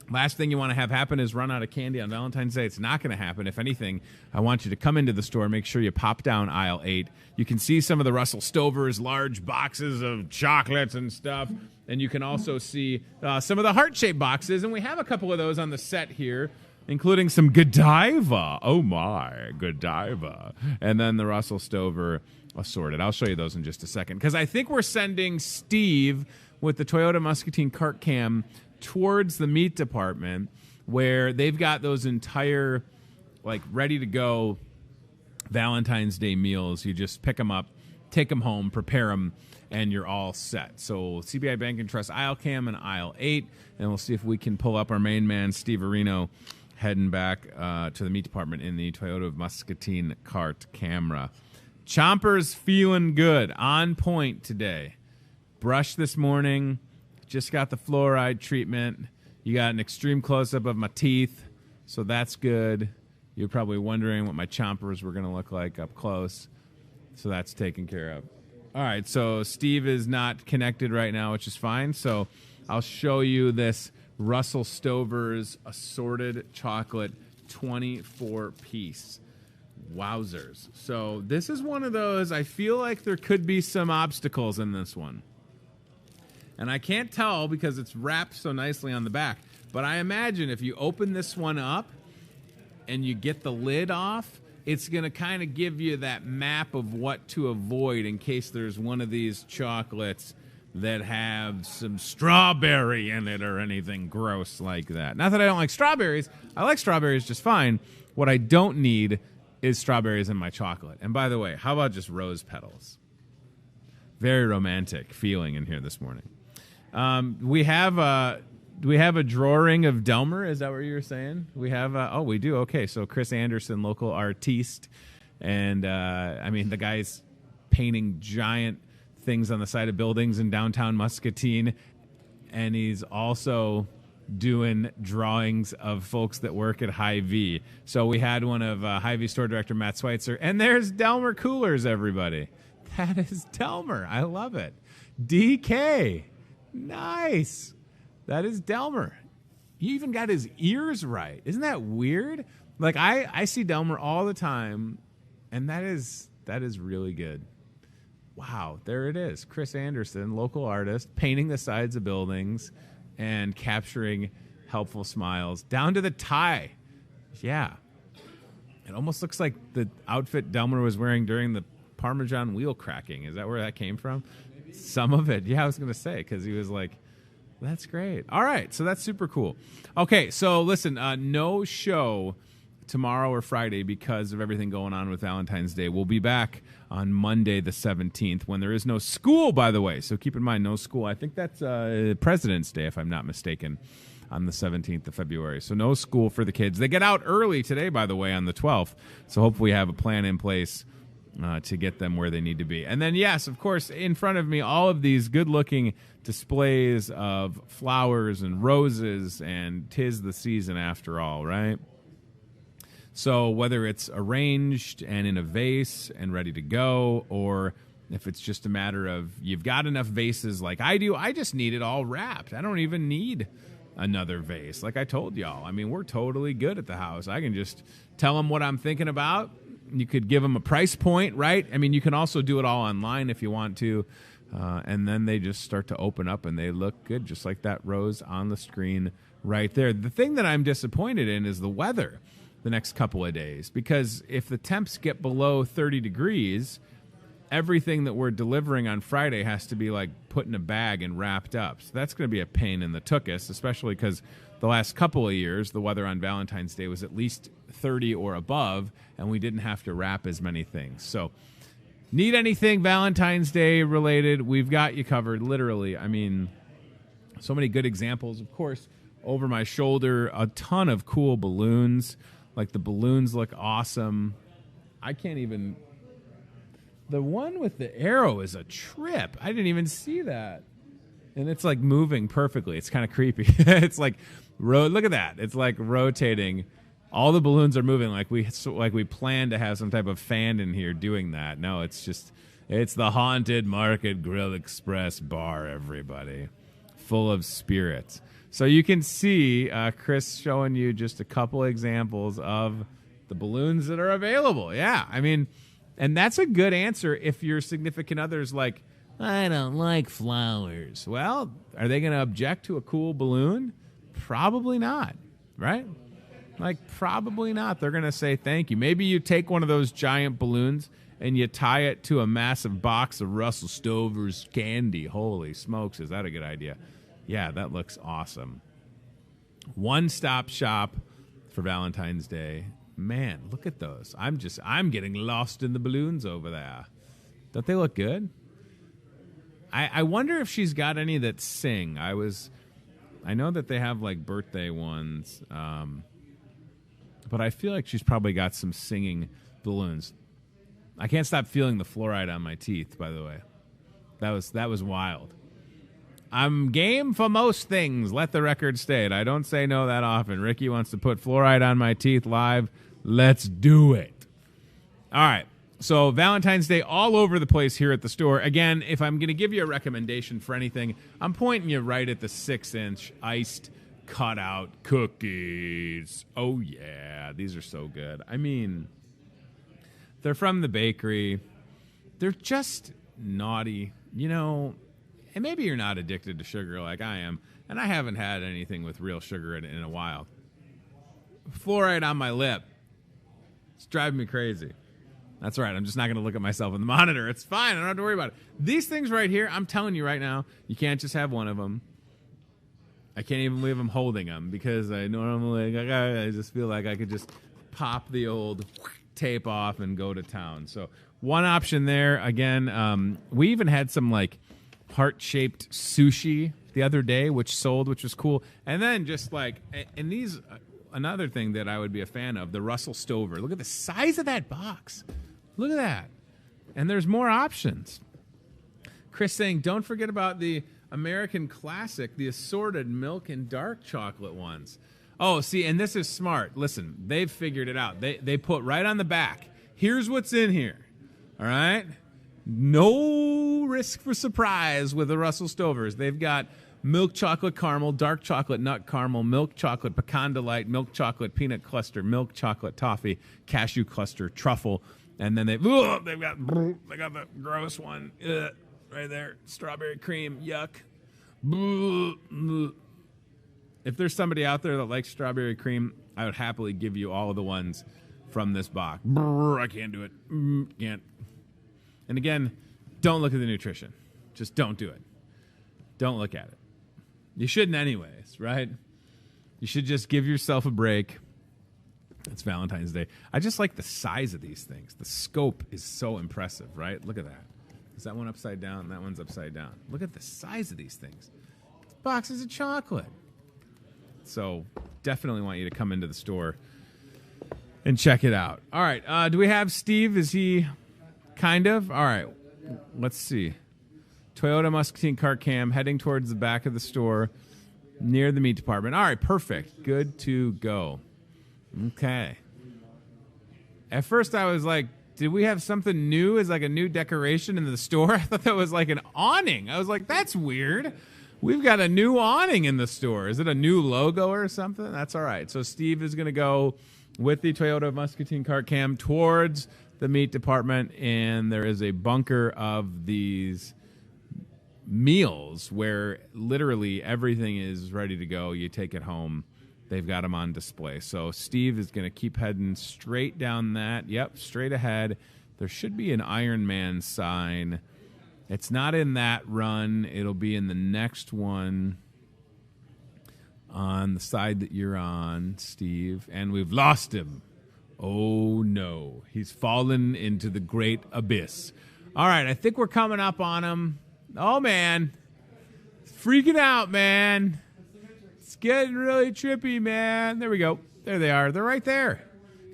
Last thing you want to have happen is run out of candy on Valentine's Day. It's not going to happen. If anything, I want you to come into the store, make sure you pop down aisle 8. You can see some of the Russell Stover's large boxes of chocolates and stuff. And you can also see some of the heart-shaped boxes. And we have a couple of those on the set here, including some Godiva. Oh, my, Godiva. And then the Russell Stover assorted. I'll show you those in just a second. Because I think we're sending Steve with the Toyota Muscatine cart cam towards the meat department, where they've got those entire, like, ready-to-go Valentine's Day meals. You just pick them up, take them home, prepare them, and you're all set. So CBI Bank and Trust aisle cam in aisle 8, and we'll see if we can pull up our main man, Steve Areno, heading back to the meat department in the Toyota Muscatine cart camera. Chompers feeling good, on point today. Brushed this morning. Just got the fluoride treatment. You got an extreme close-up of my teeth, so that's good. You're probably wondering what my chompers were going to look like up close, so that's taken care of. All right, so Steve is not connected right now, which is fine. So I'll show you this Russell Stover's assorted chocolate 24-piece. Wowzers. So this is one of those, I feel like there could be some obstacles in this one. And I can't tell because it's wrapped so nicely on the back. But I imagine if you open this one up and you get the lid off, it's going to kind of give you that map of what to avoid in case there's one of these chocolates that have some strawberry in it or anything gross like that. Not that I don't like strawberries. I like strawberries just fine. What I don't need is strawberries in my chocolate. And by the way, how about just rose petals? Very romantic feeling in here this morning. We have a drawing of Delmer. Is that what you were saying? We have. We do. Okay, so Chris Anderson, local artiste, and I mean the guy's painting giant things on the side of buildings in downtown Muscatine, and he's also doing drawings of folks that work at Hy-Vee. So we had one of Hy-Vee store director Matt Schweitzer, and there's Delmer Coolers. Everybody, that is Delmer. I love it. DK. Nice. That is Delmer. He even got his ears right. Isn't that weird? Like I see Delmer all the time, and that is really good. Wow, there it is. Chris Anderson, local artist, painting the sides of buildings and capturing helpful smiles down to the tie. Yeah. It almost looks like the outfit Delmer was wearing during the Parmesan wheel cracking. Is that where that came from? Some of it. Yeah, I was going to say, because he was like, that's great. All right, so that's super cool. Okay, so listen, no show tomorrow or Friday because of everything going on with Valentine's Day. We'll be back on Monday the 17th when there is no school, by the way. So keep in mind, no school. I think that's President's Day, if I'm not mistaken, on the 17th of February. So no school for the kids. They get out early today, by the way, on the 12th. So hopefully we have a plan in place to get them where they need to be. And then, yes, of course, in front of me, all of these good-looking displays of flowers and roses, and 'tis the season after all, right? So whether it's arranged and in a vase and ready to go, or if it's just a matter of you've got enough vases like I do, I just need it all wrapped. I don't even need another vase. Like I told y'all, I mean, we're totally good at the house. I can just tell them what I'm thinking about. You could give them a price point, right? I mean, you can also do it all online if you want to. And then they just start to open up and they look good, just like that rose on the screen right there. The thing that I'm disappointed in is the weather the next couple of days, because if the temps get below 30 degrees, everything that we're delivering on Friday has to be like put in a bag and wrapped up. So that's going to be a pain in the tuchus, especially because the last couple of years, the weather on Valentine's Day was at least 30 or above, and we didn't have to wrap as many things. So need anything Valentine's Day related, we've got you covered, literally. I mean, so many good examples. Of course, over my shoulder, a ton of cool balloons. Like the balloons look awesome. I can't even... The one with the arrow is a trip. I didn't even see that. And it's like moving perfectly. It's kind of creepy. It's like, look at that. It's like rotating. All the balloons are moving like we plan to have some type of fan in here doing that. No, it's the Haunted Market Grill Express bar, everybody. Full of spirits. So you can see Chris showing you just a couple examples of the balloons that are available. Yeah, I mean, and that's a good answer if your significant other's like, I don't like flowers. Well, are they going to object to a cool balloon? Probably not, right? Like, probably not. They're going to say thank you. Maybe you take one of those giant balloons and you tie it to a massive box of Russell Stover's candy. Holy smokes, is that a good idea? Yeah, that looks awesome. One-stop shop for Valentine's Day. Man, look at those. I'm getting lost in the balloons over there. Don't they look good? I wonder if she's got any that sing. I know that they have like birthday ones, but I feel like she's probably got some singing balloons. I can't stop feeling the fluoride on my teeth, by the way. That was wild. I'm game for most things. Let the record state. I don't say no that often. Ricky wants to put fluoride on my teeth live. Let's do it. All right. So Valentine's Day all over the place here at the store. Again, if I'm going to give you a recommendation for anything, I'm pointing you right at the 6-inch iced cutout cookies. Oh, yeah. These are so good. I mean, they're from the bakery. They're just naughty. You know, and maybe you're not addicted to sugar like I am, and I haven't had anything with real sugar in a while. Fluoride on my lip. It's driving me crazy. That's right. I'm just not going to look at myself in the monitor. It's fine. I don't have to worry about it. These things right here, I'm telling you right now, you can't just have one of them. I can't even leave them holding them because I just feel like I could just pop the old tape off and go to town. So one option there. Again, we even had some like heart-shaped sushi the other day, which sold, which was cool. And then just like, and these, another thing that I would be a fan of, the Russell Stover. Look at the size of that box. Look at that. And there's more options. Chris saying, don't forget about the American Classic, the assorted milk and dark chocolate ones. Oh, see, and this is smart. Listen, they've figured it out. They put right on the back, here's what's in here. All right? No risk for surprise with the Russell Stovers. They've got milk chocolate caramel, dark chocolate nut caramel, milk chocolate pecan delight, milk chocolate peanut cluster, milk chocolate toffee, cashew cluster, truffle, and then they've got the gross one right there, strawberry cream, yuck. If there's somebody out there that likes strawberry cream, I would happily give you all of the ones from this box. I can't do it. Can't. And again, don't look at the nutrition. Just don't do it. Don't look at it. You shouldn't anyways, right? You should just give yourself a break. It's Valentine's Day. I just like the size of these things. The scope is so impressive, right? Look at that. Is that one upside down? That one's upside down. Look at the size of these things. It's boxes of chocolate. So definitely want you to come into the store and check it out. All right. Do we have Steve? Is he kind of? All right. Let's see. Toyota Muscatine cart cam heading towards the back of the store near the meat department. All right. Perfect. Good to go. Okay. At first, I was like, did we have something new as like a new decoration in the store? I thought that was like an awning. I was like, that's weird. We've got a new awning in the store. Is it a new logo or something? That's all right. So Steve is going to go with the Toyota Muscatine cart cam towards the meat department, and there is a bunker of these meals where literally everything is ready to go. You take it home. They've got them on display. So Steve is going to keep heading straight down that. Yep, straight ahead. There should be an Iron Man sign. It's not in that run. It'll be in the next one on the side that you're on, Steve. And we've lost him. Oh, no. He's fallen into the great abyss. All right, I think we're coming up on him. Oh, man. It's freaking out, man. It's getting really trippy, man. There we go. There they are. They're right there.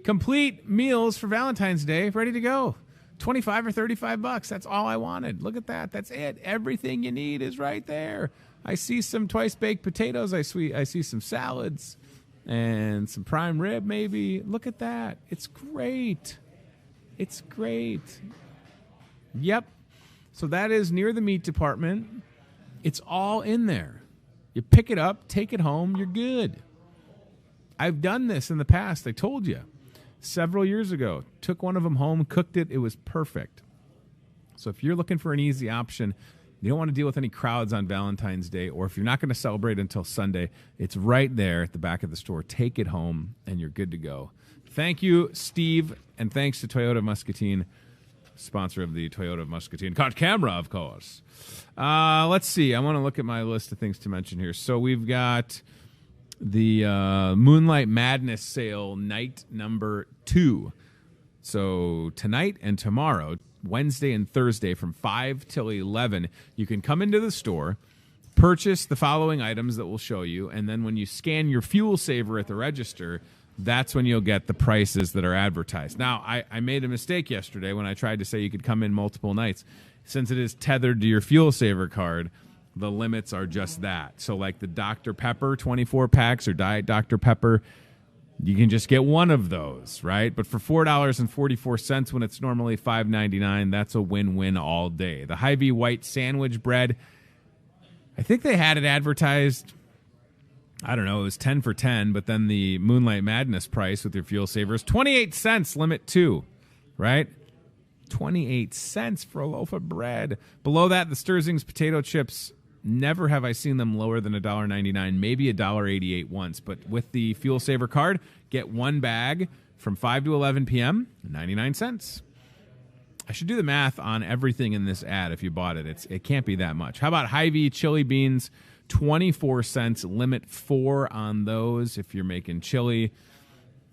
Complete meals for Valentine's Day, ready to go. $25 or $35. That's all I wanted. Look at that. That's it. Everything you need is right there. I see some twice-baked potatoes. I see some salads and some prime rib maybe. Look at that. It's great. It's great. Yep. So that is near the meat department. It's all in there. You pick it up, take it home, you're good. I've done this in the past, I told you. Several years ago, took one of them home, cooked it, it was perfect. So if you're looking for an easy option, you don't want to deal with any crowds on Valentine's Day, or if you're not going to celebrate until Sunday, it's right there at the back of the store. Take it home, and you're good to go. Thank you, Steve, and thanks to Toyota Muscatine, sponsor of the Toyota Muscatine cart camera, of course. Let's see. I want to look at my list of things to mention here. So we've got the Moonlight Madness sale night number 2. So tonight and tomorrow, Wednesday and Thursday from 5 till 11, you can come into the store, purchase the following items that we'll show you, and then when you scan your fuel saver at the register, that's when you'll get the prices that are advertised. Now, I made a mistake yesterday when I tried to say you could come in multiple nights. Since it is tethered to your fuel saver card, the limits are just that. So like the Dr. Pepper 24 packs or Diet Dr. Pepper, you can just get one of those, right? But for $4.44 when it's normally $5.99, that's a win-win all day. The Hy-Vee white sandwich bread, I think they had it advertised, I don't know, it was 10 for 10, but then the Moonlight Madness price with your fuel savers, 28 cents, limit 2, right? 28 cents for a loaf of bread. Below that, the Sturzing's potato chips, never have I seen them lower than $1.99, maybe $1.88 once. But with the fuel saver card, get one bag from 5 to 11 p.m., 99 cents. I should do the math on everything in this ad if you bought it. It can't be that much. How about Hy-Vee chili beans, 24 cents, limit 4 on those if you're making chili,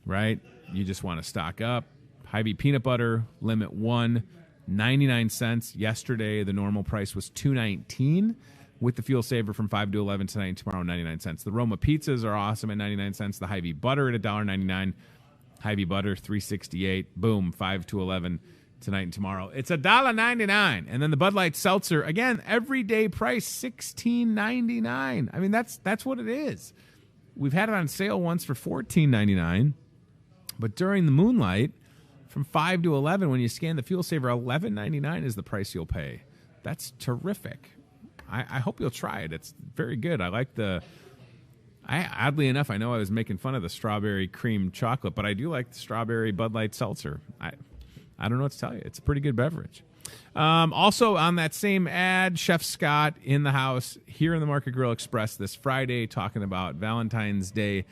right? You just want to stock up. Hy-Vee peanut butter, limit 1, 99 cents. Yesterday, the normal price was $2.19 with the fuel saver from 5 to 11 tonight and tomorrow, 99 cents. The Roma pizzas are awesome at 99 cents. The Hy-Vee butter at $1.99. Hy-Vee butter, $3.68. Boom, 5 to 11 tonight and tomorrow. It's $1.99. And then the Bud Light Seltzer, again, everyday price, $16.99. I mean, that's what it is. We've had it on sale once for $14.99. But during the Moonlight, from 5 to 11, when you scan the fuel saver, $11.99 is the price you'll pay. That's terrific. I hope you'll try it. It's very good. I like oddly enough, I know I was making fun of the strawberry cream chocolate, but I do like the strawberry Bud Light Seltzer. I don't know what to tell you. It's a pretty good beverage. Also on that same ad, Chef Scott in the house here in the Market Grill Express this Friday talking about Valentine's Day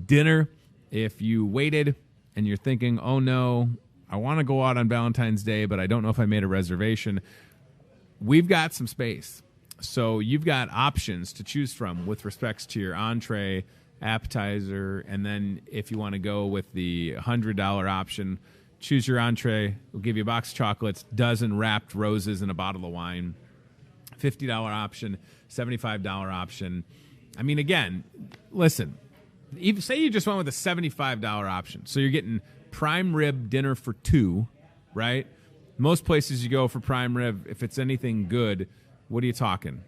dinner. If you waited and you're thinking, oh no, I want to go out on Valentine's Day, but I don't know if I made a reservation, we've got some space. So you've got options to choose from with respects to your entree, appetizer, and then if you want to go with the $100 option, choose your entree. We'll give you a box of chocolates, dozen wrapped roses, and a bottle of wine. $50 option, $75 option. I mean, again, listen, even say you just went with a $75 option. So you're getting prime rib dinner for 2, right? Most places you go for prime rib, if it's anything good, what are you talking?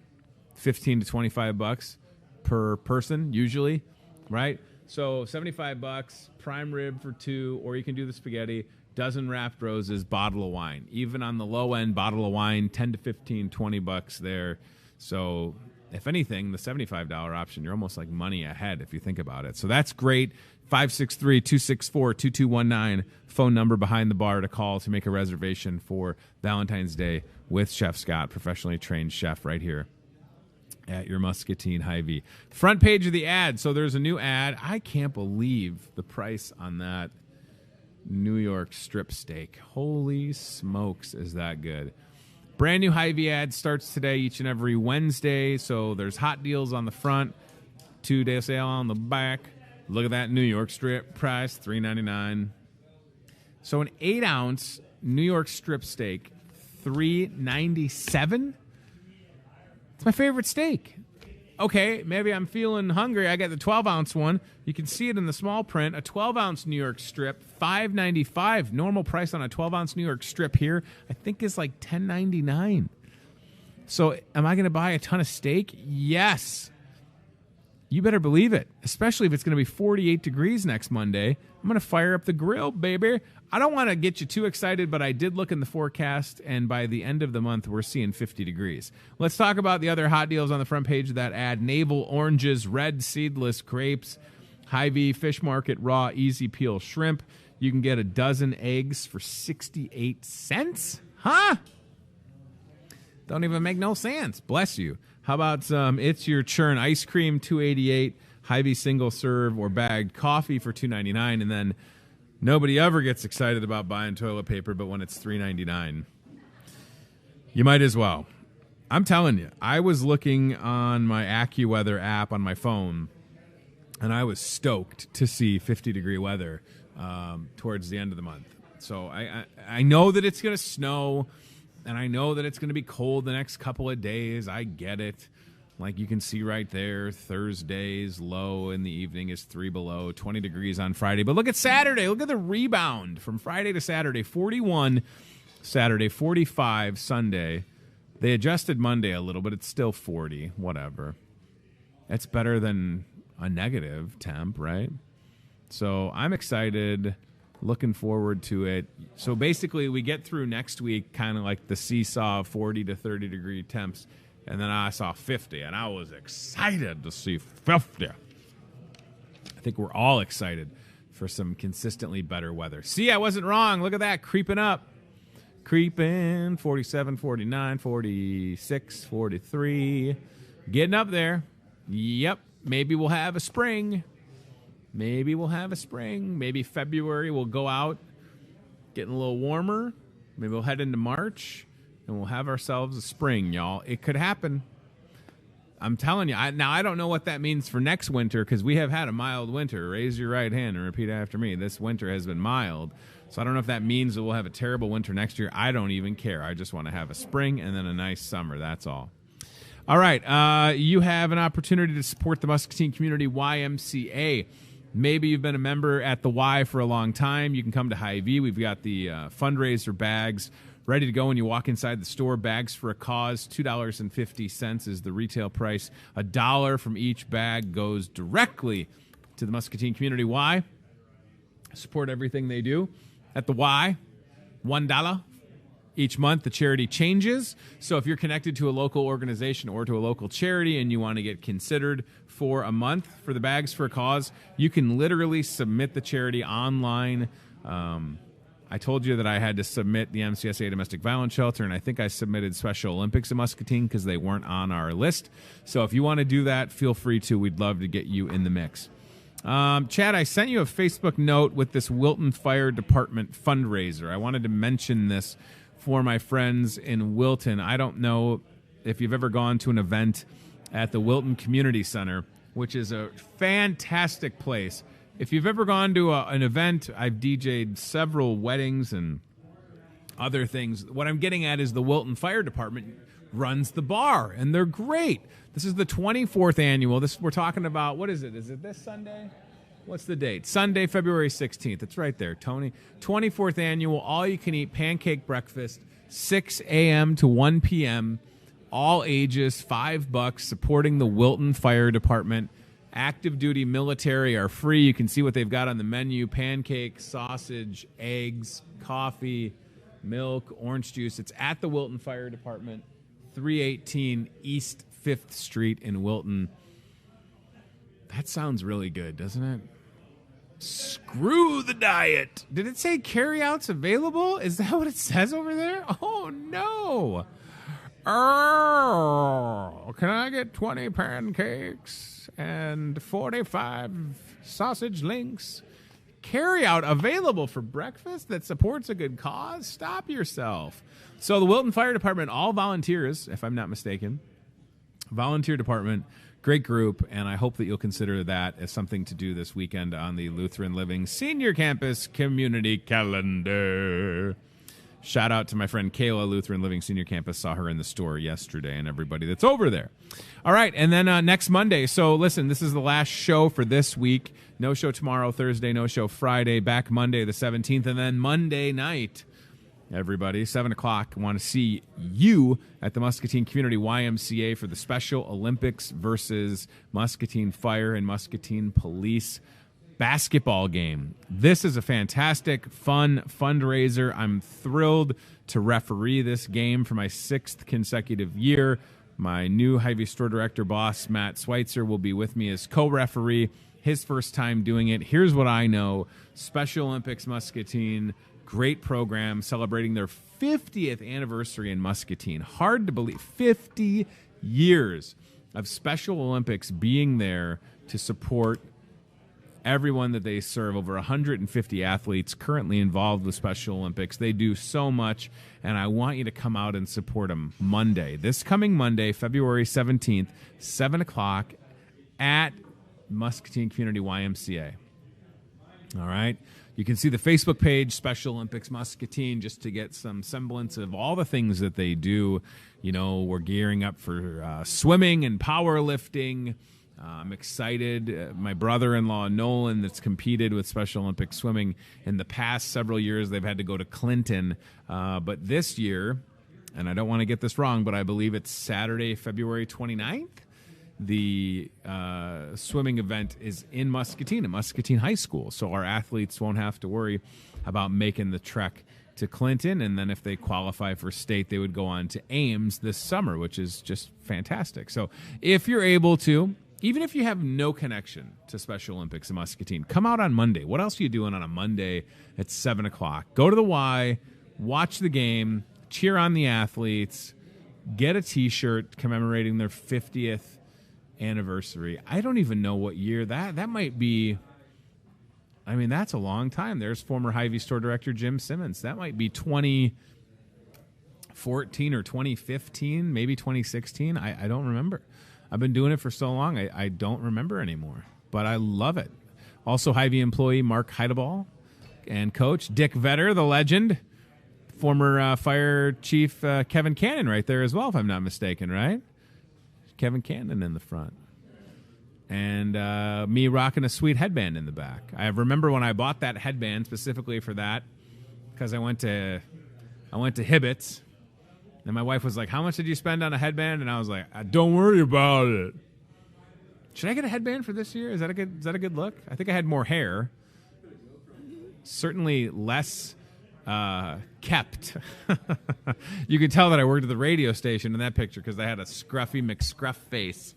$15 to $25 per person, usually, right? So $75, prime rib for 2, or you can do the spaghetti. dozen wrapped roses, bottle of wine. Even on the low end, bottle of wine, 10 to 15, 20 bucks there. So if anything, the $75 option, you're almost like money ahead if you think about it. So that's great. 563-264-2219, phone number behind the bar to call to make a reservation for Valentine's Day with Chef Scott, professionally trained chef right here at your Muscatine Hy-Vee. Front page of the ad. So there's a new ad. I can't believe the price on that New York strip steak. Holy smokes, is that good. Brand new Hy-Vee ad starts today each and every Wednesday. So there's hot deals on the front, 2-day sale on the back. Look at that New York strip price, $3.99. So an 8-ounce New York strip steak, $3.97. It's my favorite steak. Okay, maybe I'm feeling hungry. I got the 12-ounce one. You can see it in the small print. A 12-ounce New York strip, $5.95. Normal price on a 12-ounce New York strip here, I think, is like $10.99. So am I going to buy a ton of steak? Yes. You better believe it, especially if it's going to be 48 degrees next Monday. I'm going to fire up the grill, baby. I don't want to get you too excited, but I did look in the forecast, and by the end of the month, we're seeing 50 degrees. Let's talk about the other hot deals on the front page of that ad. Navel oranges, red seedless grapes, Hy-Vee Fish Market raw easy peel shrimp. You can get a dozen eggs for 68 cents. Huh? Don't even make no sense. Bless you. How about some It's Your Churn ice cream, $2.88, Hy-Vee single serve or bagged coffee for $2.99, and then nobody ever gets excited about buying toilet paper, but when it's $3.99, you might as well. I'm telling you, I was looking on my AccuWeather app on my phone, and I was stoked to see 50-degree weather towards the end of the month. So I know that it's going to snow, and I know that it's going to be cold the next couple of days. I get it. Like you can see right there, Thursday's low in the evening is 3 below, 20 degrees on Friday. But look at Saturday. Look at the rebound from Friday to Saturday. 41 Saturday, 45 Sunday. They adjusted Monday a little, but it's still 40, whatever. It's better than a negative temp, right? So I'm excited. Looking forward to it. So basically, we get through next week kind of like the seesaw of 40 to 30 degree temps, and then I saw 50, and I was excited to see 50. I think we're all excited for some consistently better weather. See, I wasn't wrong. Look at that, creeping up. Creeping, 47, 49, 46, 43. Getting up there. Yep, maybe we'll have a spring. Maybe we'll have a spring. Maybe February we'll go out, getting a little warmer. Maybe we'll head into March, and we'll have ourselves a spring, y'all. It could happen. I'm telling you. Now, I don't know what that means for next winter because we have had a mild winter. Raise your right hand and repeat after me. This winter has been mild. So I don't know if that means that we'll have a terrible winter next year. I don't even care. I just want to have a spring and then a nice summer. That's all. All right. You have an opportunity to support the Muscatine Community YMCA. Maybe you've been a member at the Y for a long time. You can come to Hy-Vee. We've got the fundraiser bags ready to go when you walk inside the store. Bags for a cause, $2.50 is the retail price. $1 from each bag goes directly to the Muscatine Community Y. Support everything they do. At the Y, $1 each month. The charity changes. So if you're connected to a local organization or to a local charity and you want to get considered for a month for the Bags for a Cause, you can literally submit the charity online. I told you that I had to submit the MCSA Domestic Violence Shelter, and I think I submitted Special Olympics in Muscatine because they weren't on our list. So if you want to do that, feel free to. We'd love to get you in the mix. Chad, I sent you a Facebook note with this Wilton Fire Department fundraiser. I wanted to mention this for my friends in Wilton. I don't know if you've ever gone to an event at the Wilton Community Center, which is a fantastic place. If you've ever gone to an event, I've DJ'd several weddings and other things. What I'm getting at is the Wilton Fire Department runs the bar, and they're great. This is the 24th annual. We're talking about, what is it? Is it this Sunday? What's the date? Sunday, February 16th. It's right there, Tony. 24th annual, all-you-can-eat pancake breakfast, 6 a.m. to 1 p.m., all ages, $5, supporting the Wilton Fire Department. active duty military are free. You can see what they've got on the menu: pancakes, sausage, eggs, coffee, milk, orange juice. It's at the Wilton Fire Department, 318 East 5th Street in Wilton. That sounds really good, doesn't it? Screw the diet. Did it say carryouts available? Is that what it says over there? Oh, no. Oh, can I get 20 pancakes and 45 sausage links? Carryout available for breakfast that supports a good cause? Stop yourself. So the Wilton Fire Department, all volunteers, if I'm not mistaken. Volunteer department. Great group, and I hope that you'll consider that as something to do this weekend on the Lutheran Living Senior Campus Community Calendar. Shout out to my friend Kayla, Lutheran Living Senior Campus. Saw her in the store yesterday, and everybody that's over there. All right, and then next Monday. So listen, this is the last show for this week. No show tomorrow, Thursday. No show Friday. Back Monday the 17th, and then Monday night. Everybody, 7 o'clock. I want to see you at the Muscatine Community YMCA for the Special Olympics versus Muscatine Fire and Muscatine Police basketball game. This is a fantastic, fun fundraiser. I'm thrilled to referee this game for my 6th consecutive year. My new Hy-Vee store director boss, Matt Schweitzer, will be with me as co-referee. His first time doing it. Here's what I know. Special Olympics Muscatine. Great program celebrating their 50th anniversary in Muscatine. Hard to believe. 50 years of Special Olympics being there to support everyone that they serve. Over 150 athletes currently involved with Special Olympics. They do so much, and I want you to come out and support them Monday. This coming Monday, February 17th, 7 o'clock at Muscatine Community YMCA. All right? You can see the Facebook page, Special Olympics Muscatine, just to get some semblance of all the things that they do. You know, we're gearing up for swimming and powerlifting. I'm excited. My brother-in-law, Nolan, that's competed with Special Olympics swimming in the past several years, they've had to go to Clinton. But this year, and I don't want to get this wrong, but I believe it's Saturday, February 29th. The swimming event is in Muscatine, at Muscatine High School, so our athletes won't have to worry about making the trek to Clinton, and then if they qualify for state, they would go on to Ames this summer, which is just fantastic. So if you're able to, even if you have no connection to Special Olympics in Muscatine, come out on Monday. What else are you doing on a Monday at 7 o'clock? Go to the Y, watch the game, cheer on the athletes, get a T-shirt commemorating their 50th anniversary. I don't even know what year that might be. I mean, that's a long time. There's former Hy-Vee store director Jim Simmons. That might be 2014 or 2015, maybe 2016. I don't remember. I've been doing it for so long, I don't remember anymore. But I love it. Also, Hy-Vee employee Mark Heideball and coach Dick Vetter, the legend. Former fire chief Kevin Cannon right there as well, if I'm not mistaken, right? Kevin Cannon in the front. And me rocking a sweet headband in the back. I remember when I bought that headband specifically for that, because I went to Hibbett's, and my wife was like, "How much did you spend on a headband?" And I was like, "Don't worry about it." Should I get a headband for this year? Is that a good look? I think I had more hair. Certainly less kept. You could tell that I worked at the radio station in that picture because I had a scruffy McScruff face.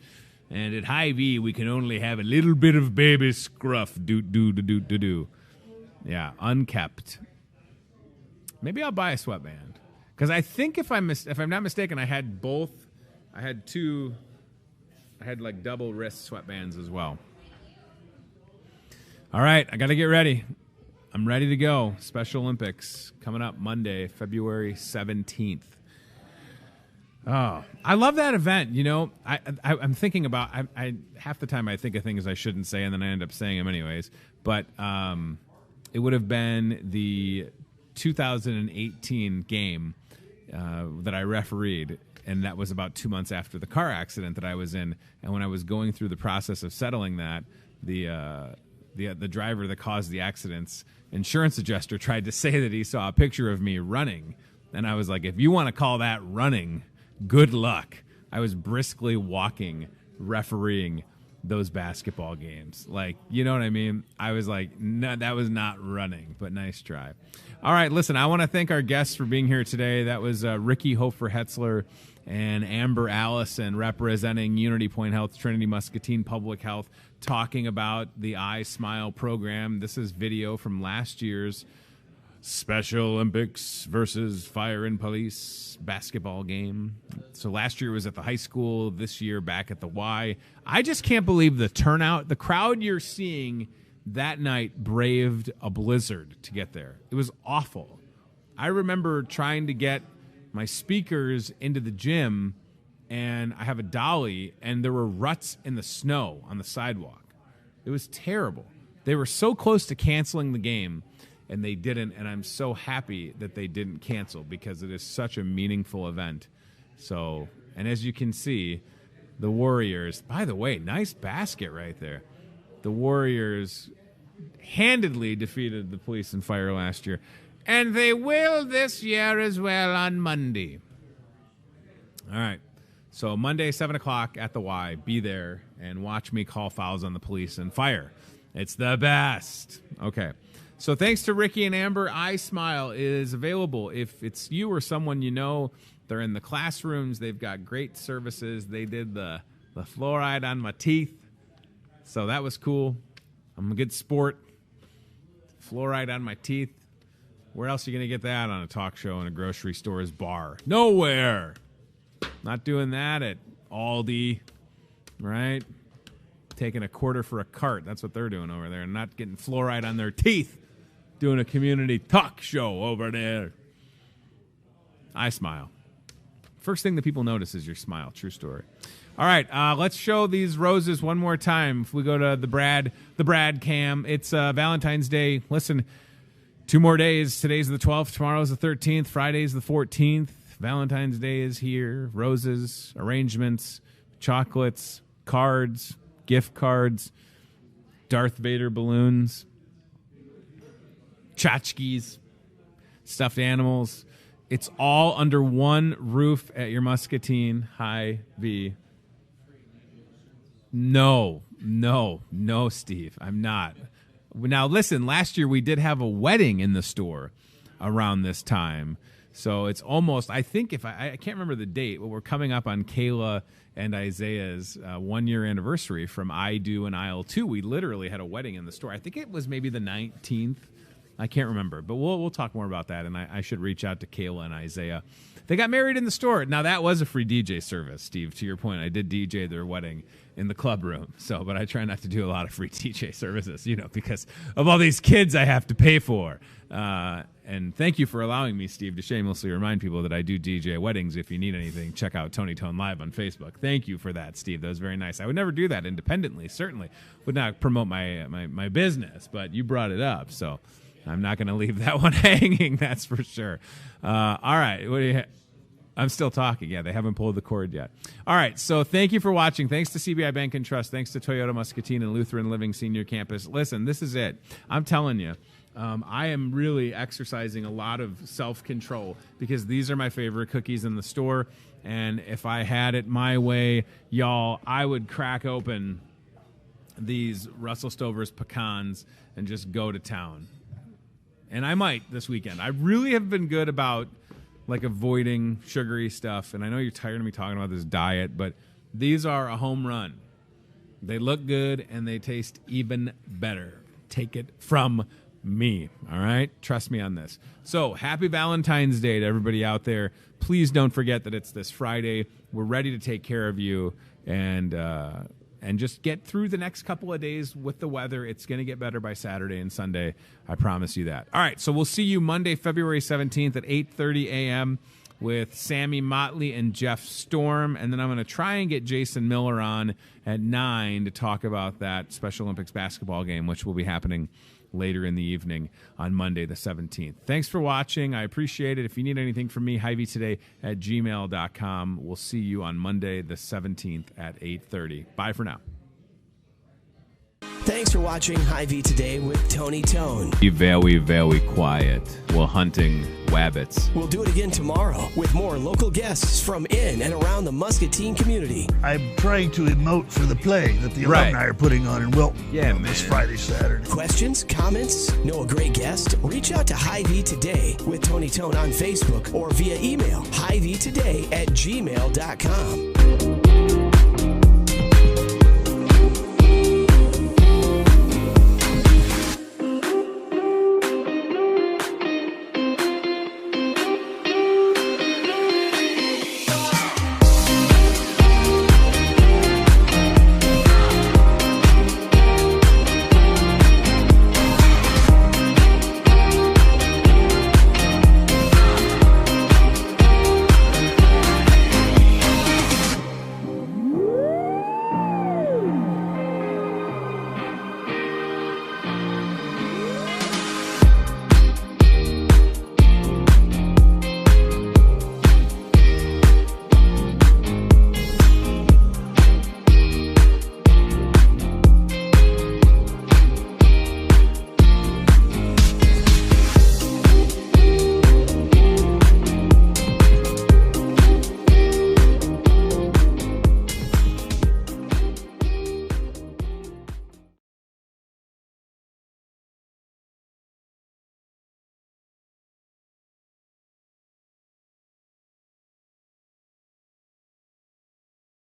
And at Hy-Vee, we can only have a little bit of baby scruff. Do. Yeah, unkept. Maybe I'll buy a sweatband. Because I think if I'm not mistaken, I had both. I had like double wrist sweatbands as well. All right, I got to get ready. I'm ready to go. Special Olympics coming up Monday, February 17th. Oh, I love that event. You know, I'm thinking about, I half the time I think of things I shouldn't say, and then I end up saying them anyways. But it would have been the 2018 game that I refereed, and that was about 2 months after the car accident that I was in. And when I was going through the process of settling that, the driver that caused the accident's insurance adjuster tried to say that he saw a picture of me running. And I was like, if you want to call that running, good luck. I was briskly walking, refereeing those basketball games. Like, you know what I mean? I was like, no, that was not running, but nice try. All right, listen, I want to thank our guests for being here today. That was Ricky Hofer-Hetzler and Amber Allison representing Unity Point Health, Trinity Muscatine Public Health, talking about the I Smile program. This is video from last year's Special Olympics versus Fire and Police basketball game. So last year was at the high school, this year back at the Y. I just can't believe the turnout. The crowd you're seeing that night braved a blizzard to get there. It was awful. I remember trying to get my speakers into the gym, and I have a dolly, and there were ruts in the snow on the sidewalk. It was terrible. They were so close to canceling the game, and they didn't, and I'm so happy that they didn't cancel because it is such a meaningful event. So, and as you can see, the Warriors, by the way, nice basket right there. The Warriors handedly defeated the police and fire last year, and they will this year as well on Monday. All right, so Monday, 7 o'clock at the Y, be there and watch me call fouls on the police and fire. It's the best. Okay. So thanks to Ricky and Amber, I Smile is available. If it's you or someone you know, they're in the classrooms. They've got great services. They did the fluoride on my teeth, so that was cool. I'm a good sport. Fluoride on my teeth. Where else are you going to get that on a talk show in a grocery store's bar? Nowhere. Not doing that at Aldi, right? Taking a quarter for a cart. That's what they're doing over there. Not getting fluoride on their teeth. Doing a community talk show over there. I Smile. First thing that people notice is your smile. True story. All right, let's show these roses one more time. If we go to the Brad cam, it's Valentine's Day. Listen, 2 more days. Today's the 12th. Tomorrow's the 13th. Friday's the 14th. Valentine's Day is here. Roses, arrangements, chocolates, cards, gift cards, Darth Vader balloons, tchotchkes, stuffed animals. It's all under one roof at your Muscatine Hy-Vee. No, Steve, I'm not. Now, listen, last year we did have a wedding in the store around this time. So it's almost, I think I can't remember the date, but we're coming up on Kayla and Isaiah's 1-year anniversary from I Do and Aisle 2. We literally had a wedding in the store. I think it was maybe the 19th. I can't remember, but we'll talk more about that, and I should reach out to Kayla and Isaiah. They got married in the store. Now, that was a free DJ service, Steve, to your point. I did DJ their wedding in the club room, but I try not to do a lot of free DJ services, because of all these kids I have to pay for. And thank you for allowing me, Steve, to shamelessly remind people that I do DJ weddings. If you need anything, check out Tony Tone Live on Facebook. Thank you for that, Steve. That was very nice. I would never do that independently, certainly. Would not promote my business, but you brought it up, so I'm not going to leave that one hanging, that's for sure. All right. What do you I'm still talking. Yeah, they haven't pulled the cord yet. All right, so thank you for watching. Thanks to CBI Bank and Trust. Thanks to Toyota Muscatine and Lutheran Living Senior Campus. Listen, this is it. I'm telling you, I am really exercising a lot of self-control because these are my favorite cookies in the store, and if I had it my way, y'all, I would crack open these Russell Stover's pecans and just go to town. And I might this weekend. I really have been good about avoiding sugary stuff, and I know you're tired of me talking about this diet, but these are a home run. They look good, and they taste even better. Take it from me, all right? Trust me on this. So, happy Valentine's Day to everybody out there. Please don't forget that it's this Friday. We're ready to take care of you, and just get through the next couple of days with the weather. It's going to get better by Saturday and Sunday. I promise you that. All right, so we'll see you Monday, February 17th at 8:30 a.m. with Sammy Motley and Jeff Storm. And then I'm going to try and get Jason Miller on at 9 to talk about that Special Olympics basketball game, which will be happening later in the evening on Monday the 17th. Thanks for watching. I appreciate it. If you need anything from me, hyveetoday@gmail.com. We'll see you on Monday the 17th at 8:30. Bye for now. Thanks for watching Hy-Vee Today with Tony Tone. Be very, very quiet while hunting wabbits. We'll do it again tomorrow with more local guests from in and around the Muscatine community. I'm trying to emote for the play that the alumni are putting on in Wilton this Friday, Saturday. Questions, comments, know a great guest? Reach out to Hy-Vee Today with Tony Tone on Facebook or via email, hyveetoday@gmail.com.